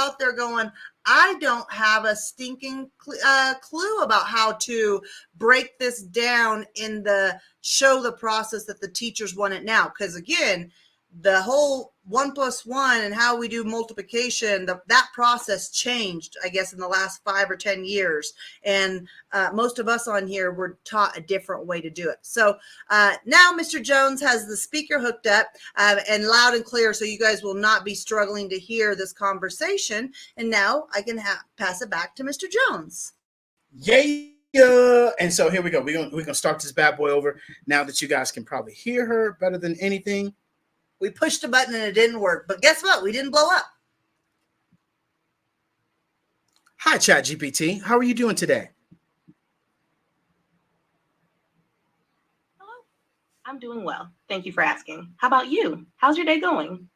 out there going, I don't have a stinking clue about how to break this down in the show the process that the teachers want it now. Because again, the whole 1 + 1 and how we do multiplication, that process changed, I guess, in the last 5 or 10 years. And most of us on here were taught a different way to do it. So now Mr. Jones has the speaker hooked up and loud and clear, so you guys will not be struggling to hear this conversation. And now I can pass it back to Mr. Jones. Yeah. And so here we go. We're gonna start this bad boy over now that you guys can probably hear her better than anything. We pushed a button and it didn't work, but guess what? We didn't blow up. Hi, ChatGPT. How are you doing today? Hello. I'm doing well. Thank you for asking. How about you? How's your day going?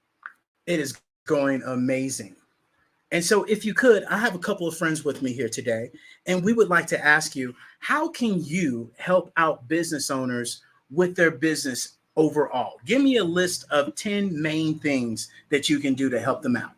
It is going amazing. And so if you could, I have a couple of friends with me here today, and we would like to ask you, how can you help out business owners with their business overall? Give me a list of 10 main things that you can do to help them out.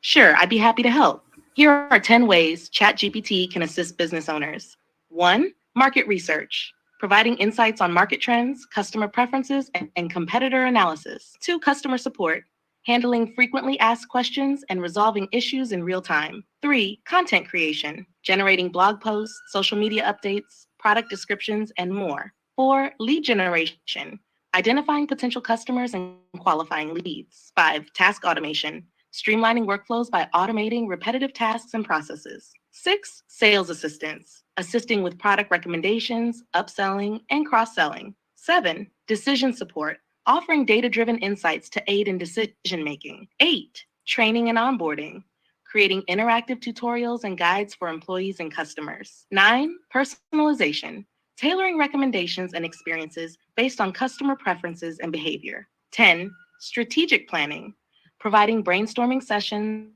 Sure, I'd be happy to help. Here are 10 ways ChatGPT can assist business owners. 1, market research, providing insights on market trends, customer preferences, and competitor analysis. 2, customer support, handling frequently asked questions and resolving issues in real time. 3, content creation, generating blog posts, social media updates, product descriptions, and more. 4, lead generation, identifying potential customers and qualifying leads. 5, task automation, streamlining workflows by automating repetitive tasks and processes. 6, sales assistance, assisting with product recommendations, upselling, and cross-selling. 7, decision support, offering data-driven insights to aid in decision-making. 8, training and onboarding, creating interactive tutorials and guides for employees and customers. 9, personalization, tailoring recommendations and experiences based on customer preferences and behavior. 10, strategic planning, providing brainstorming sessions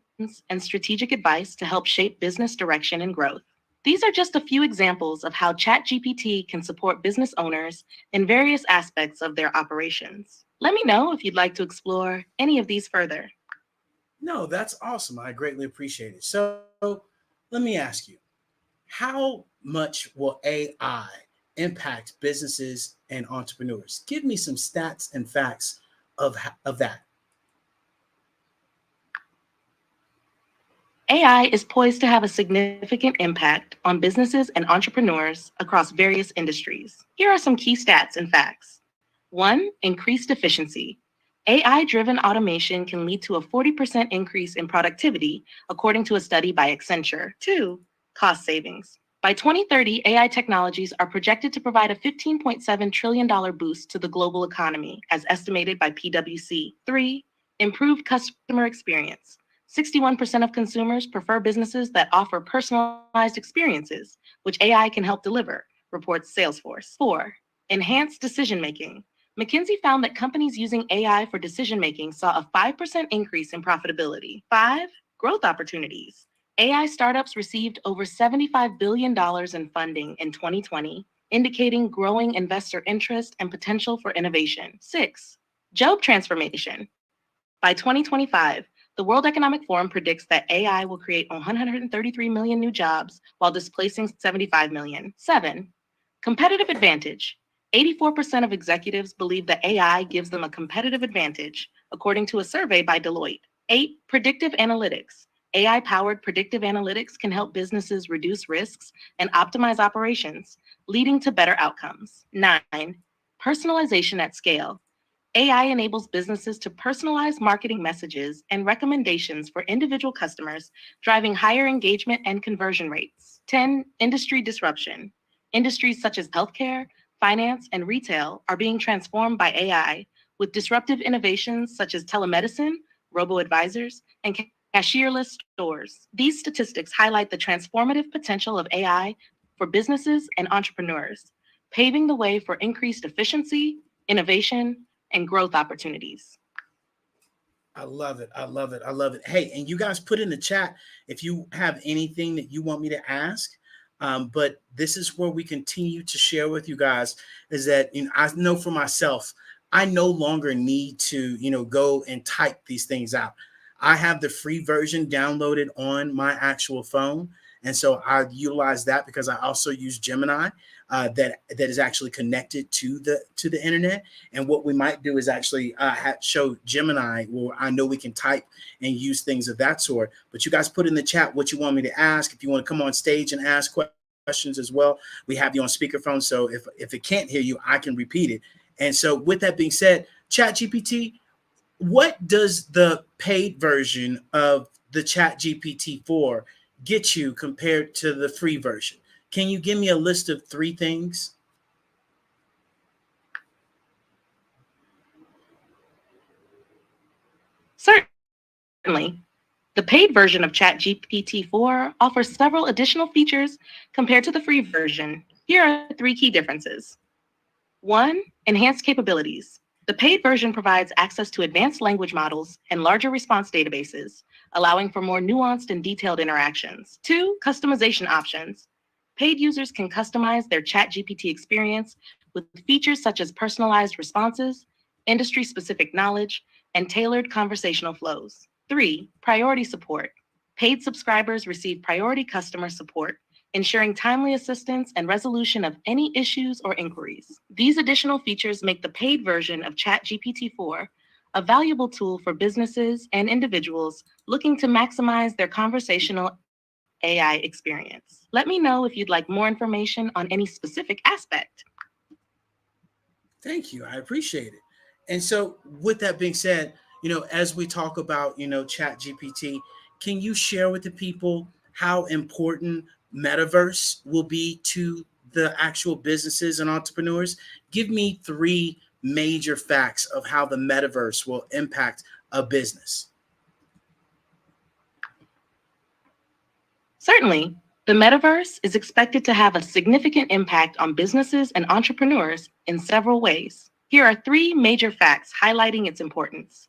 and strategic advice to help shape business direction and growth. These are just a few examples of how ChatGPT can support business owners in various aspects of their operations. Let me know if you'd like to explore any of these further. No, that's awesome. I greatly appreciate it. So let me ask you, how much will AI impact businesses and entrepreneurs? Give me some stats and facts of that. AI is poised to have a significant impact on businesses and entrepreneurs across various industries. Here are some key stats and facts. 1, increased efficiency. AI-driven automation can lead to a 40% increase in productivity, according to a study by Accenture. 2, cost savings. By 2030, AI technologies are projected to provide a $15.7 trillion boost to the global economy, as estimated by PwC. 3, improved customer experience. 61% of consumers prefer businesses that offer personalized experiences, which AI can help deliver, reports Salesforce. 4, enhanced decision-making. McKinsey found that companies using AI for decision-making saw a 5% increase in profitability. 5, growth opportunities. AI startups received over $75 billion in funding in 2020, indicating growing investor interest and potential for innovation. 6, job transformation. By 2025, the World Economic Forum predicts that AI will create 133 million new jobs while displacing 75 million. 7, competitive advantage. 84% of executives believe that AI gives them a competitive advantage, according to a survey by Deloitte. 8, predictive analytics. AI-powered predictive analytics can help businesses reduce risks and optimize operations, leading to better outcomes. 9, personalization at scale. AI enables businesses to personalize marketing messages and recommendations for individual customers, driving higher engagement and conversion rates. 10, industry disruption. Industries such as healthcare, finance, and retail are being transformed by AI, with disruptive innovations such as telemedicine, robo-advisors, and cashierless stores. These statistics highlight the transformative potential of AI for businesses and entrepreneurs, paving the way for increased efficiency, innovation, and growth opportunities. I love it. I love it. I love it. Hey, and you guys put in the chat if you have anything that you want me to ask. But this is where we continue to share with you guys is that I know for myself, I no longer need to, go and type these things out. I have the free version downloaded on my actual phone. And so I utilize that because I also use Gemini, that is actually connected to the internet. And what we might do is actually show Gemini, where I know we can type and use things of that sort. But you guys put in the chat what you want me to ask. If you want to come on stage and ask questions as well, we have you on speakerphone. So if it can't hear you, I can repeat it. And so with that being said, ChatGPT, what does the paid version of the ChatGPT-4 get you compared to the free version? Can you give me a list of 3 things? Certainly. The paid version of ChatGPT-4 offers several additional features compared to the free version. Here are 3 key differences. 1. Enhanced capabilities. The paid version provides access to advanced language models and larger response databases, allowing for more nuanced and detailed interactions. 2. Customization options. Paid users can customize their ChatGPT experience with features such as personalized responses, industry-specific knowledge, and tailored conversational flows. 3. Priority support. Paid subscribers receive priority customer support, ensuring timely assistance and resolution of any issues or inquiries. These additional features make the paid version of ChatGPT-4 a valuable tool for businesses and individuals looking to maximize their conversational AI experience. Let me know if you'd like more information on any specific aspect. Thank you. I appreciate it. And so with that being said, as we talk about, Chat GPT, can you share with the people how important metaverse will be to the actual businesses and entrepreneurs? Give me 3 major facts of how the metaverse will impact a business. Certainly, the metaverse is expected to have a significant impact on businesses and entrepreneurs in several ways. Here are 3 major facts highlighting its importance.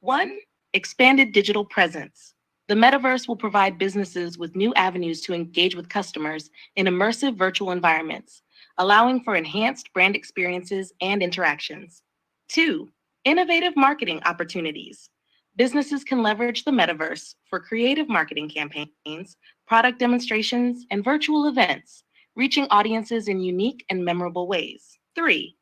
1. Expanded digital presence. The metaverse will provide businesses with new avenues to engage with customers in immersive virtual environments, allowing for enhanced brand experiences and interactions. 2. Innovative marketing opportunities. Businesses can leverage the metaverse for creative marketing campaigns, product demonstrations, and virtual events, reaching audiences in unique and memorable ways. 3.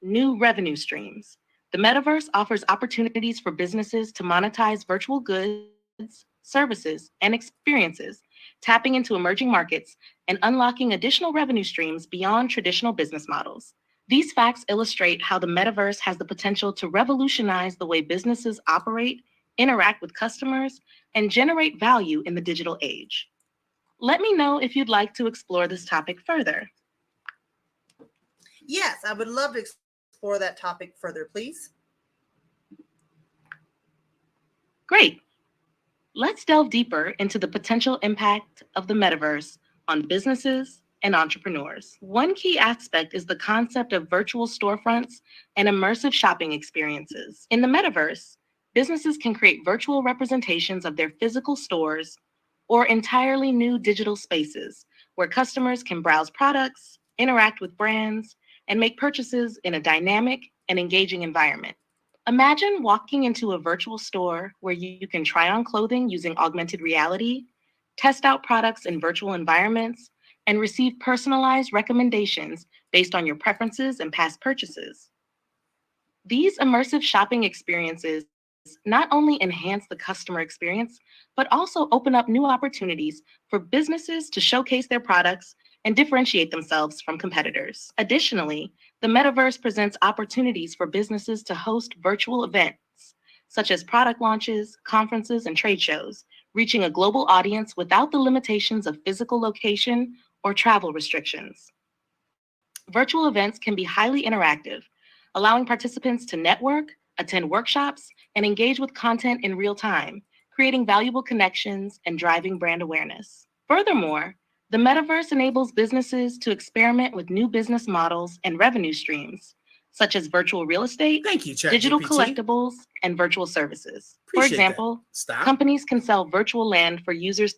New revenue streams. The metaverse offers opportunities for businesses to monetize virtual goods, services, and experiences, tapping into emerging markets and unlocking additional revenue streams beyond traditional business models. These facts illustrate how the metaverse has the potential to revolutionize the way businesses operate, interact with customers, and generate value in the digital age. Let me know if you'd like to explore this topic further. Yes, I would love to explore that topic further, please. Great. Let's delve deeper into the potential impact of the metaverse on businesses and entrepreneurs. One key aspect is the concept of virtual storefronts and immersive shopping experiences. In the metaverse, businesses can create virtual representations of their physical stores or entirely new digital spaces where customers can browse products, interact with brands, and make purchases in a dynamic and engaging environment. Imagine walking into a virtual store where you can try on clothing using augmented reality, test out products in virtual environments, and receive personalized recommendations based on your preferences and past purchases. These immersive shopping experiences not only enhance the customer experience, but also open up new opportunities for businesses to showcase their products and differentiate themselves from competitors. Additionally, the metaverse presents opportunities for businesses to host virtual events, such as product launches, conferences, and trade shows, reaching a global audience without the limitations of physical location or travel restrictions. Virtual events can be highly interactive, allowing participants to network, attend workshops, and engage with content in real time, creating valuable connections and driving brand awareness. Furthermore, the metaverse enables businesses to experiment with new business models and revenue streams, such as virtual real estate, Thank you, ChatGPT. digital collectibles, and virtual services. For Appreciate example, that. Stop. companies can sell virtual land for users.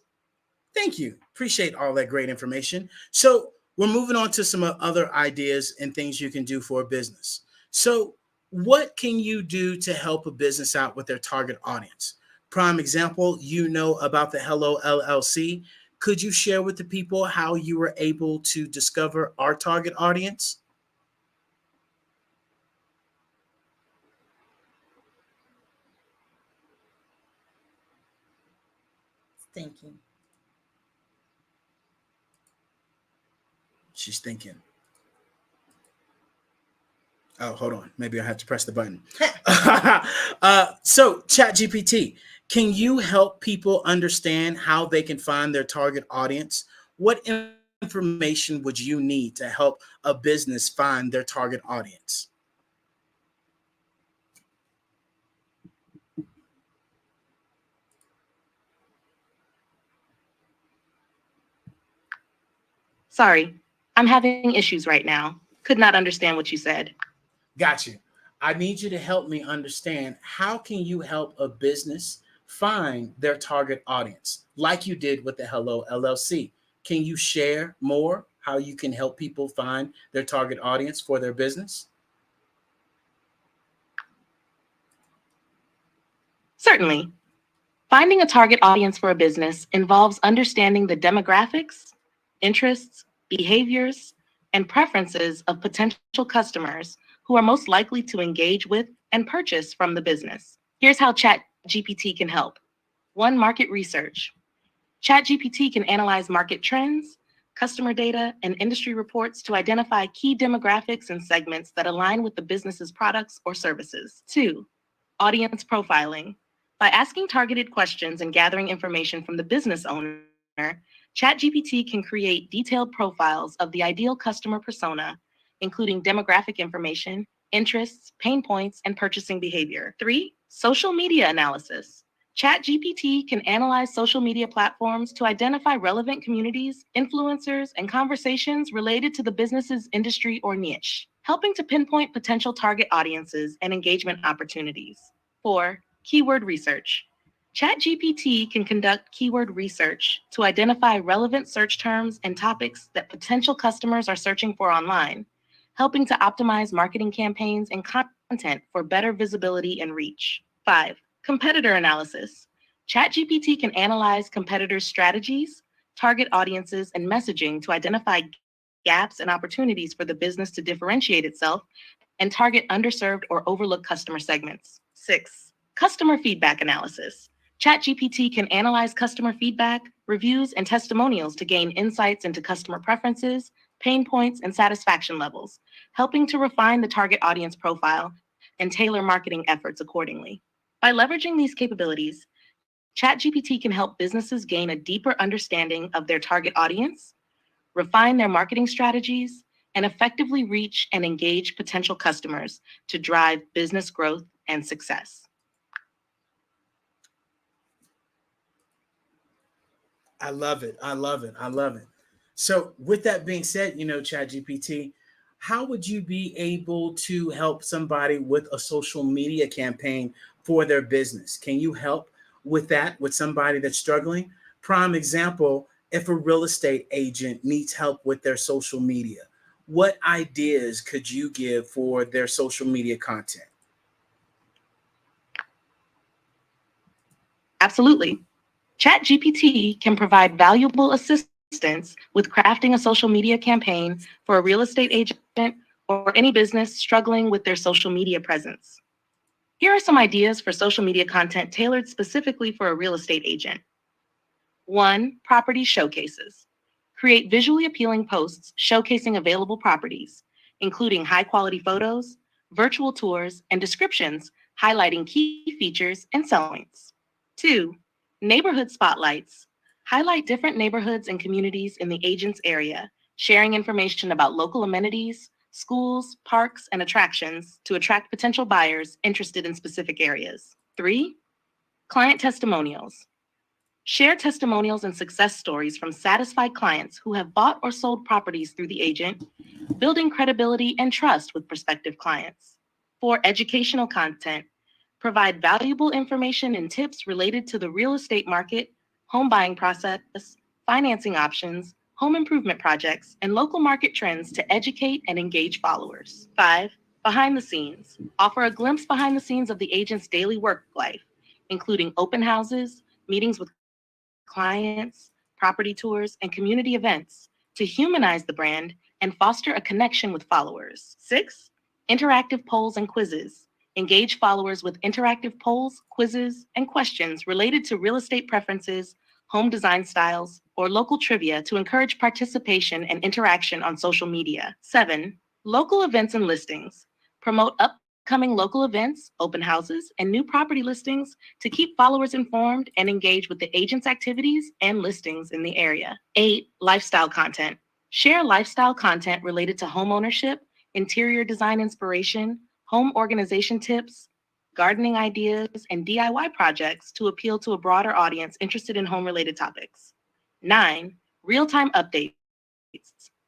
Thank you. Appreciate all that great information. So we're moving on to some other ideas and things you can do for a business. So What can you do to help a business out with their target audience? Prime example, you know about the Hello LLC. Could you share with the people how you were able to discover our target audience? Thinking. She's thinking. Oh, hold on. Maybe I have to press the button. So, ChatGPT, can you help people understand how they can find their target audience? What information would you need to help a business find their target audience? Sorry, I'm having issues right now. Could not understand what you said. Got you. I need you to help me understand how can you help a business find their target audience like you did with the Hello LLC. Can you share more how you can help people find their target audience for their business? Certainly. Finding a target audience for a business involves understanding the demographics, interests, behaviors, and preferences of potential customers who are most likely to engage with and purchase from the business. Here's how ChatGPT can help. 1. Market research. ChatGPT can analyze market trends, customer data, and industry reports to identify key demographics and segments that align with the business's products or services. 2. Audience profiling. By asking targeted questions and gathering information from the business owner, ChatGPT can create detailed profiles of the ideal customer persona, including demographic information, interests, pain points, and purchasing behavior. 3. Social media analysis. ChatGPT can analyze social media platforms to identify relevant communities, influencers, and conversations related to the business's industry or niche, helping to pinpoint potential target audiences and engagement opportunities. 4. Keyword research. ChatGPT can conduct keyword research to identify relevant search terms and topics that potential customers are searching for online, helping to optimize marketing campaigns and content for better visibility and reach. 5. Competitor analysis. ChatGPT can analyze competitors' strategies, target audiences, and messaging to identify gaps and opportunities for the business to differentiate itself and target underserved or overlooked customer segments. 6. Customer feedback analysis. ChatGPT can analyze customer feedback, reviews, and testimonials to gain insights into customer preferences, pain points, and satisfaction levels, helping to refine the target audience profile and tailor marketing efforts accordingly. By leveraging these capabilities, ChatGPT can help businesses gain a deeper understanding of their target audience, refine their marketing strategies, and effectively reach and engage potential customers to drive business growth and success. I love it. I love it. I love it. So, with that being said, ChatGPT, how would you be able to help somebody with a social media campaign for their business? Can you help with that with somebody that's struggling? Prime example, if a real estate agent needs help with their social media, what ideas could you give for their social media content? Absolutely. ChatGPT can provide valuable assistance with crafting a social media campaign for a real estate agent or any business struggling with their social media presence. Here are some ideas for social media content tailored specifically for a real estate agent. 1. Property showcases. Create visually appealing posts showcasing available properties, including high-quality photos, virtual tours, and descriptions highlighting key features and selling points. 2. Neighborhood spotlights. Highlight different neighborhoods and communities in the agent's area, sharing information about local amenities, schools, parks, and attractions to attract potential buyers interested in specific areas. 3. Client testimonials. Share testimonials and success stories from satisfied clients who have bought or sold properties through the agent, building credibility and trust with prospective clients. 4. Educational content. Provide valuable information and tips related to the real estate market, home buying process, financing options, home improvement projects, and local market trends to educate and engage followers. 5. Behind the scenes. Offer a glimpse behind the scenes of the agent's daily work life, including open houses, meetings with clients, property tours, and community events to humanize the brand and foster a connection with followers. 6. Interactive polls and quizzes. Engage followers with interactive polls, quizzes, and questions related to real estate preferences, home design styles, or local trivia to encourage participation and interaction on social media. 7. Local events and listings. Promote upcoming local events, open houses, and new property listings to keep followers informed and engage with the agent's activities and listings in the area. 8. Lifestyle content. Share lifestyle content related to home ownership, interior design inspiration, home organization tips, gardening ideas, and DIY projects to appeal to a broader audience interested in home-related topics. 9. Real-time updates.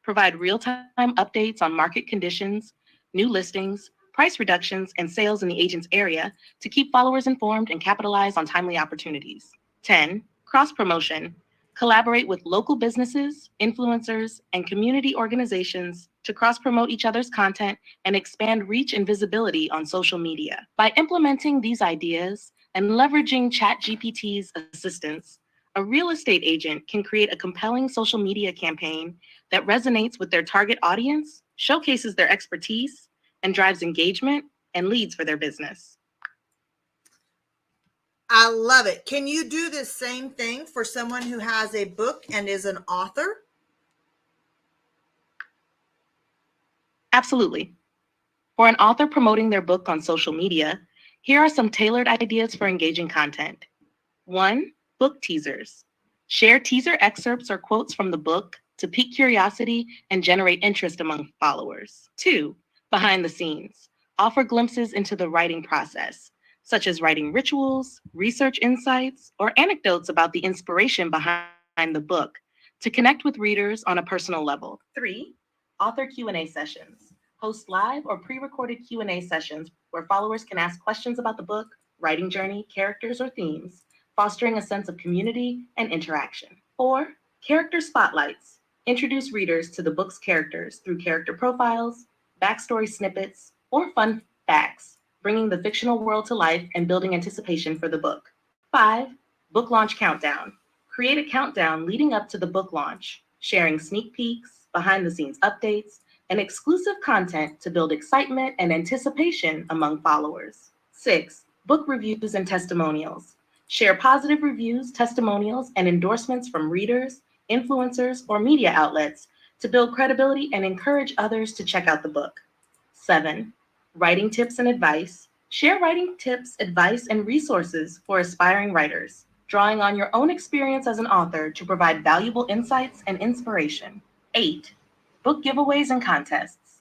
Provide real-time updates on market conditions, new listings, price reductions, and sales in the agent's area to keep followers informed and capitalize on timely opportunities. 10. Cross-promotion. Collaborate with local businesses, influencers, and community organizations to cross-promote each other's content and expand reach and visibility on social media. By implementing these ideas and leveraging ChatGPT's assistance, a real estate agent can create a compelling social media campaign that resonates with their target audience, showcases their expertise, and drives engagement and leads for their business. I love it. Can you do this same thing for someone who has a book and is an author? Absolutely. For an author promoting their book on social media, here are some tailored ideas for engaging content. 1. Book teasers. Share teaser excerpts or quotes from the book to pique curiosity and generate interest among followers. 2. Behind the scenes. Offer glimpses into the writing process, such as writing rituals, research insights, or anecdotes about the inspiration behind the book to connect with readers on a personal level. 3. Author Q&A sessions. Host live or pre-recorded Q&A sessions where followers can ask questions about the book, writing journey, characters, or themes, fostering a sense of community and interaction. 4. Character spotlights. Introduce readers to the book's characters through character profiles, backstory snippets, or fun facts, bringing the fictional world to life and building anticipation for the book. 5. Book launch countdown. Create a countdown leading up to the book launch, sharing sneak peeks, behind-the-scenes updates, and exclusive content to build excitement and anticipation among followers. 6. Book reviews and testimonials. Share positive reviews, testimonials, and endorsements from readers, influencers, or media outlets to build credibility and encourage others to check out the book. 7. Writing tips and advice. Share writing tips, advice, and resources for aspiring writers, drawing on your own experience as an author to provide valuable insights and inspiration. 8. Book giveaways and contests.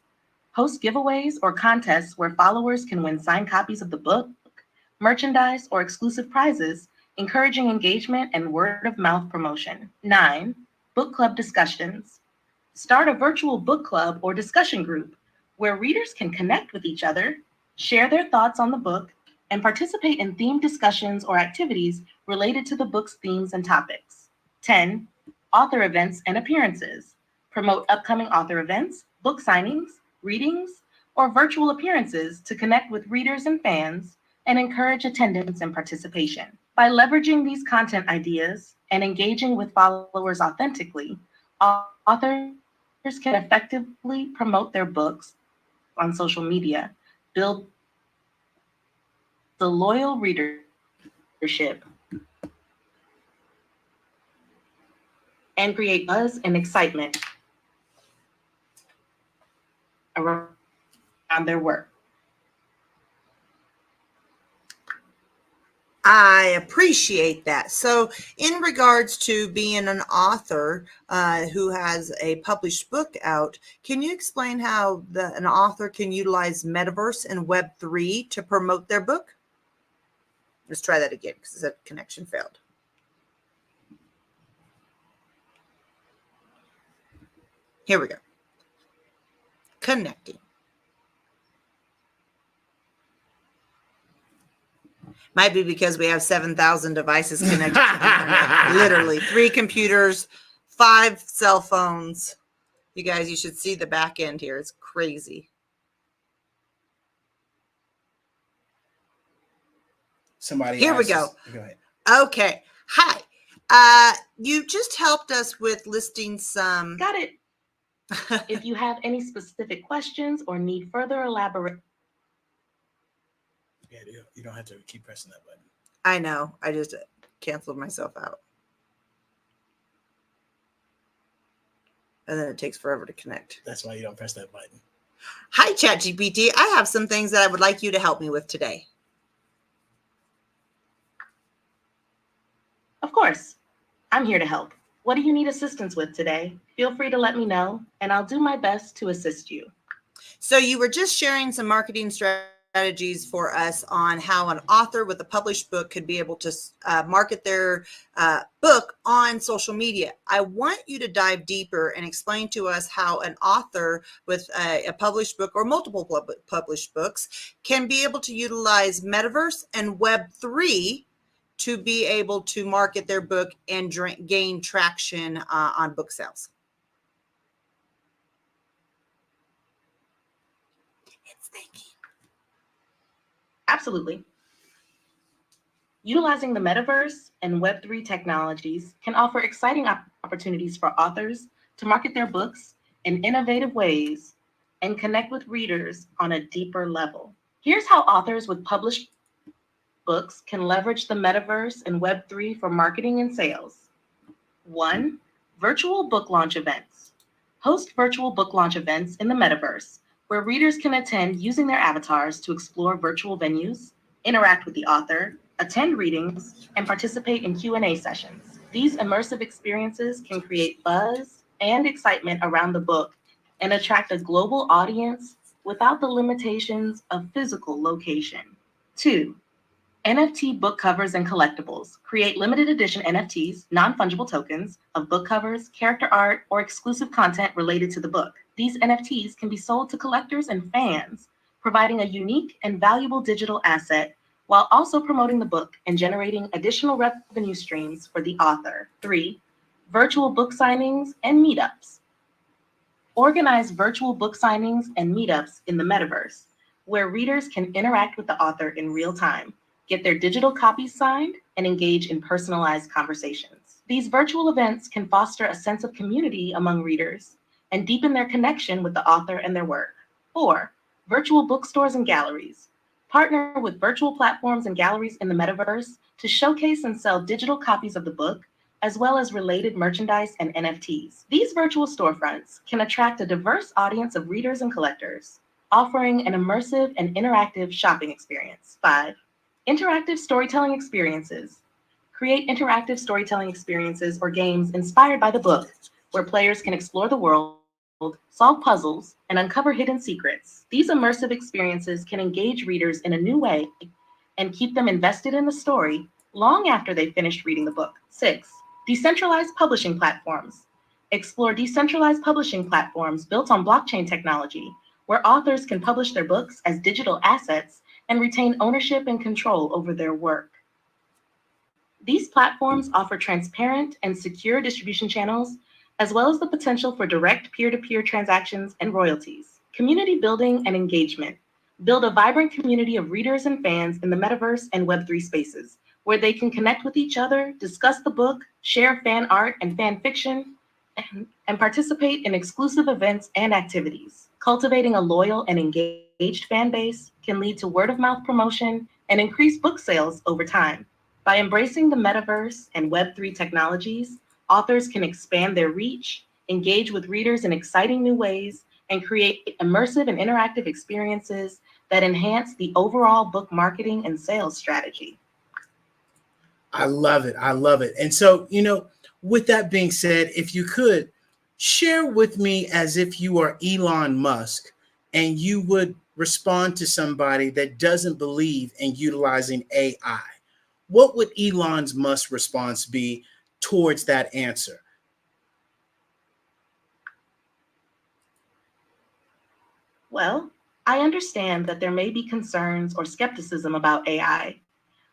Host giveaways or contests where followers can win signed copies of the book, merchandise, or exclusive prizes, encouraging engagement and word-of-mouth promotion. 9. Book club discussions. Start a virtual book club or discussion group where readers can connect with each other, share their thoughts on the book, and participate in themed discussions or activities related to the book's themes and topics. 10. Author events and appearances. Promote upcoming author events, book signings, readings, or virtual appearances to connect with readers and fans and encourage attendance and participation. By leveraging these content ideas and engaging with followers authentically, authors can effectively promote their books on social media, build the loyal readership, and create buzz and excitement around their work. I appreciate that. So in regards to being an author who has a published book out, can you explain how an author can utilize Metaverse and Web3 to promote their book? Let's try that again because the connection failed. Here we go. Connecting. Might be because we have 7,000 devices connected to the internet. Literally 3 computers, 5 cell phones. You guys, you should see the back end here. It's crazy. somebody Here we asked go. us- Go ahead. Okay. Hi. You just helped us with listing some. Got it. If you have any specific questions or need further elaborate, Yeah, you don't have to keep pressing that button. I know. I just canceled myself out. And then it takes forever to connect. That's why you don't press that button. Hi, ChatGPT. I have some things that I would like you to help me with today. of course, I'm here to help. What do you need assistance with today? Feel free to let me know, and I'll do my best to assist you. So you were just sharing some marketing strategies for us on how an author with a published book could be able to market their book on social media. I want you to dive deeper and explain to us how an author with a published book or multiple published books can be able to utilize Metaverse and Web3 to be able to market their book and gain traction on book sales. It's thinking. Absolutely. Utilizing the metaverse and Web3 technologies can offer exciting opportunities for authors to market their books in innovative ways and connect with readers on a deeper level. Here's how authors with published books can leverage the metaverse and Web3 for marketing and sales. 1. Virtual book launch events. Host virtual book launch events in the metaverse where readers can attend using their avatars to explore virtual venues, interact with the author, attend readings, and participate in Q&A sessions. These immersive experiences can create buzz and excitement around the book and attract a global audience without the limitations of physical location. 2. NFT book covers and collectibles. Create limited edition NFTs, non-fungible tokens, of book covers, character art, or exclusive content related to the book. These NFTs can be sold to collectors and fans, providing a unique and valuable digital asset while also promoting the book and generating additional revenue streams for the author. 3. Virtual book signings and meetups. Organize virtual book signings and meetups in the metaverse, where readers can interact with the author in real time, get their digital copies signed, and engage in personalized conversations. These virtual events can foster a sense of community among readers and deepen their connection with the author and their work. 4. Virtual bookstores and galleries. Partner with virtual platforms and galleries in the metaverse to showcase and sell digital copies of the book, as well as related merchandise and NFTs. These virtual storefronts can attract a diverse audience of readers and collectors, offering an immersive and interactive shopping experience. 5. Interactive storytelling experiences. Create interactive storytelling experiences or games inspired by the book, where players can explore the world, solve puzzles, and uncover hidden secrets. These immersive experiences can engage readers in a new way and keep them invested in the story long after they've finished reading the book. 6. Decentralized publishing platforms. Explore decentralized publishing platforms built on blockchain technology, where authors can publish their books as digital assets and retain ownership and control over their work. These platforms offer transparent and secure distribution channels, as well as the potential for direct peer-to-peer transactions and royalties. Community building and engagement. Build a vibrant community of readers and fans in the metaverse and Web3 spaces, where they can connect with each other, discuss the book, share fan art and fan fiction, and participate in exclusive events and activities. Cultivating a loyal and engaged fan base can lead to word-of-mouth promotion and increased book sales over time. By embracing the metaverse and Web3 technologies, authors can expand their reach, engage with readers in exciting new ways, and create immersive and interactive experiences that enhance the overall book marketing and sales strategy. I love it. I love it. And so, with that being said, if you could share with me as if you are Elon Musk and you would respond to somebody that doesn't believe in utilizing AI, what would Elon Musk's response be towards that answer? Well, I understand that there may be concerns or skepticism about AI,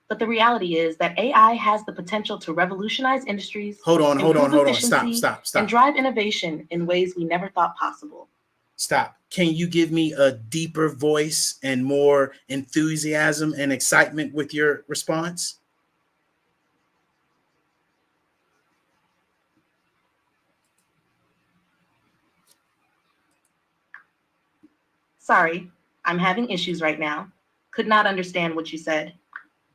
but the reality is that AI has the potential to revolutionize industries, Hold on. improve Stop. efficiency, and drive innovation in ways we never thought possible. Stop. Can you give me a deeper voice and more enthusiasm and excitement with your response? Sorry, I'm having issues right now. Could not understand what you said.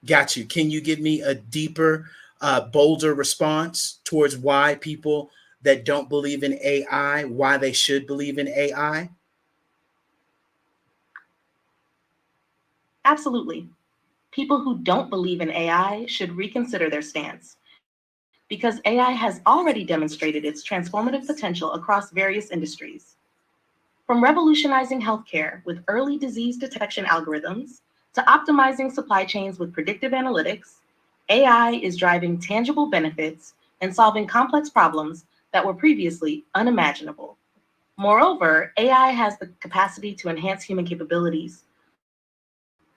Got you. Can you give me a deeper, bolder response towards why people that don't believe in AI, why they should believe in AI? Absolutely. People who don't believe in AI should reconsider their stance because AI has already demonstrated its transformative potential across various industries. From revolutionizing healthcare with early disease detection algorithms to optimizing supply chains with predictive analytics, AI is driving tangible benefits and solving complex problems that were previously unimaginable. Moreover, AI has the capacity to enhance human capabilities,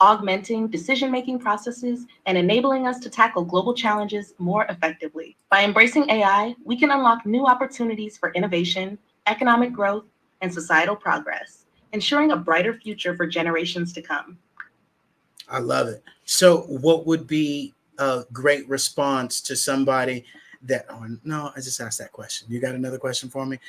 augmenting decision-making processes and enabling us to tackle global challenges more effectively. By embracing AI, we can unlock new opportunities for innovation, economic growth, and societal progress, ensuring a brighter future for generations to come. I love it. So, what would be a great response to somebody that, oh, no, I just asked that question. You got another question for me?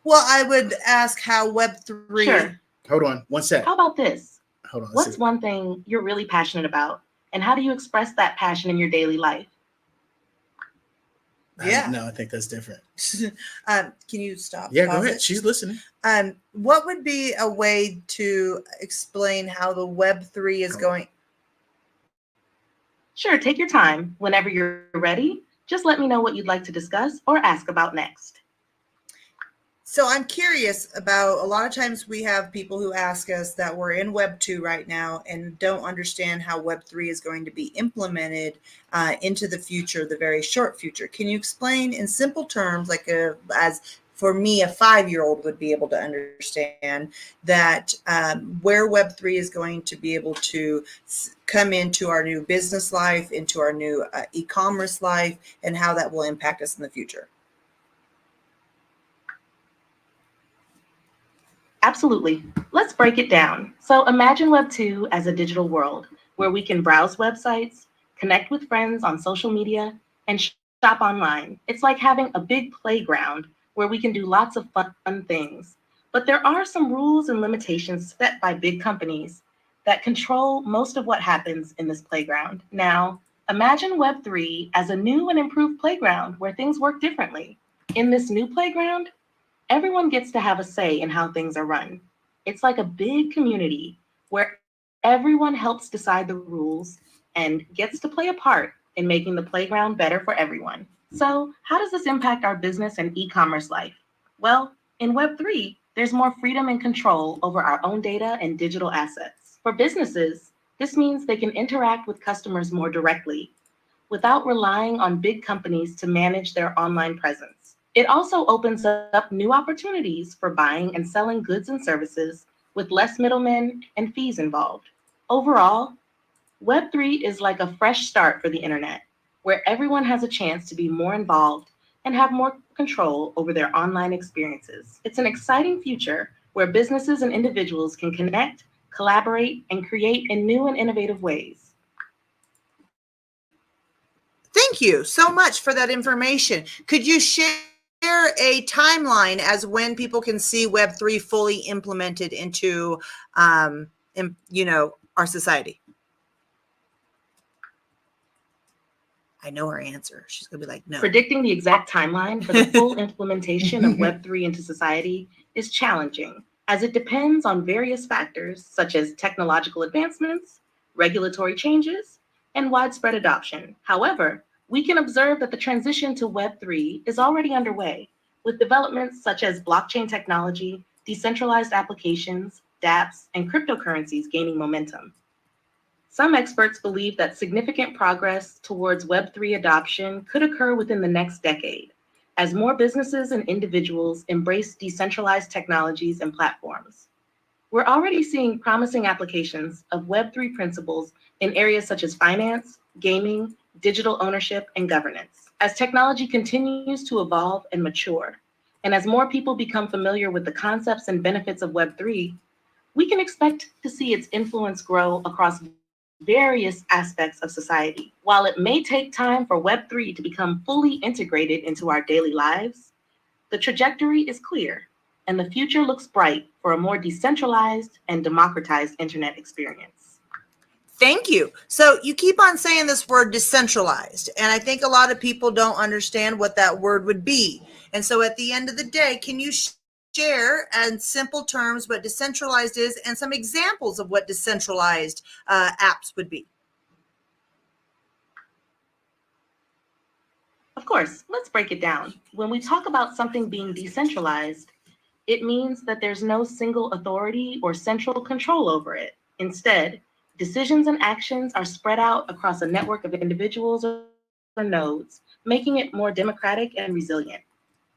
Well, I would ask how Web3. Sure. Hold on one sec. How about this? Hold on. What's one thing you're really passionate about, and how do you express that passion in your daily life? Yeah. No, I think that's different. Can you stop? Yeah, go ahead. She's listening. What would be a way to explain how the Web3 is going? Sure, take your time. Whenever you're ready, just let me know what you'd like to discuss or ask about next. So I'm curious about, a lot of times we have people who ask us that we're in Web 2 right now and don't understand how Web 3 is going to be implemented into the future, the very short future. Can you explain in simple terms, like as for me, a 5-year-old would be able to understand that where Web 3 is going to be able to come into our new business life, into our new e-commerce life, and how that will impact us in the future? Absolutely. Let's break it down. So imagine Web 2 as a digital world where we can browse websites, connect with friends on social media, and shop online. It's like having a big playground where we can do lots of fun things. But there are some rules and limitations set by big companies that control most of what happens in this playground. Now, imagine Web 3 as a new and improved playground where things work differently. In this new playground, everyone gets to have a say in how things are run. It's like a big community where everyone helps decide the rules and gets to play a part in making the playground better for everyone. So, how does this impact our business and e-commerce life? Well, in Web3, there's more freedom and control over our own data and digital assets. For businesses, this means they can interact with customers more directly without relying on big companies to manage their online presence. It also opens up new opportunities for buying and selling goods and services with less middlemen and fees involved. Overall, Web3 is like a fresh start for the internet, where everyone has a chance to be more involved and have more control over their online experiences. It's an exciting future where businesses and individuals can connect, collaborate, and create in new and innovative ways. Thank you so much for that information. Could you share a timeline as when people can see Web3 fully implemented into, our society? I know her answer. She's going to be like, no. Predicting the exact timeline for the full implementation of Web3 into society is challenging, as it depends on various factors such as technological advancements, regulatory changes, and widespread adoption. However, we can observe that the transition to Web3 is already underway, with developments such as blockchain technology, decentralized applications, dApps, and cryptocurrencies gaining momentum. Some experts believe that significant progress towards Web3 adoption could occur within the next decade, as more businesses and individuals embrace decentralized technologies and platforms. We're already seeing promising applications of Web3 principles in areas such as finance, gaming, digital ownership, and governance. As technology continues to evolve and mature, And as more people become familiar with the concepts and benefits of Web3, we can expect to see its influence grow across various aspects of society. While it may take time for Web3 to become fully integrated into our daily lives, the trajectory is clear, and the future looks bright for a more decentralized and democratized internet experience. Thank you. So you keep on saying this word decentralized, and I think a lot of people don't understand what that word would be. And so at the end of the day, can you share in simple terms what decentralized is and some examples of what decentralized apps would be? Of course, let's break it down. When we talk about something being decentralized, it means that there's no single authority or central control over it. Instead, decisions and actions are spread out across a network of individuals or nodes, making it more democratic and resilient.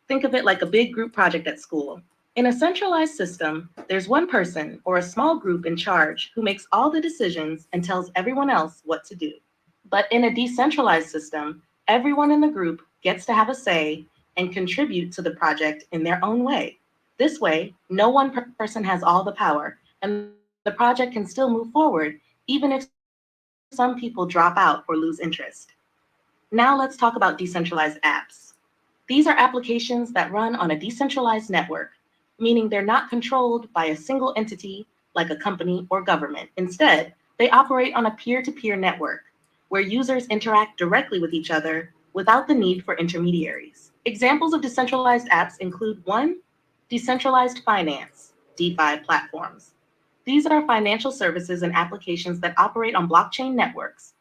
Think of it like a big group project at school. In a centralized system, there's one person or a small group in charge who makes all the decisions and tells everyone else what to do. But in a decentralized system, everyone in the group gets to have a say and contribute to the project in their own way. This way, no one person has all the power, and the project can still move forward, even if some people drop out or lose interest. Now let's talk about decentralized apps. These are applications that run on a decentralized network, meaning they're not controlled by a single entity like a company or government. Instead, they operate on a peer-to-peer network where users interact directly with each other without the need for intermediaries. Examples of decentralized apps include one, decentralized finance, DeFi platforms. These are financial services and applications that operate on blockchain networks,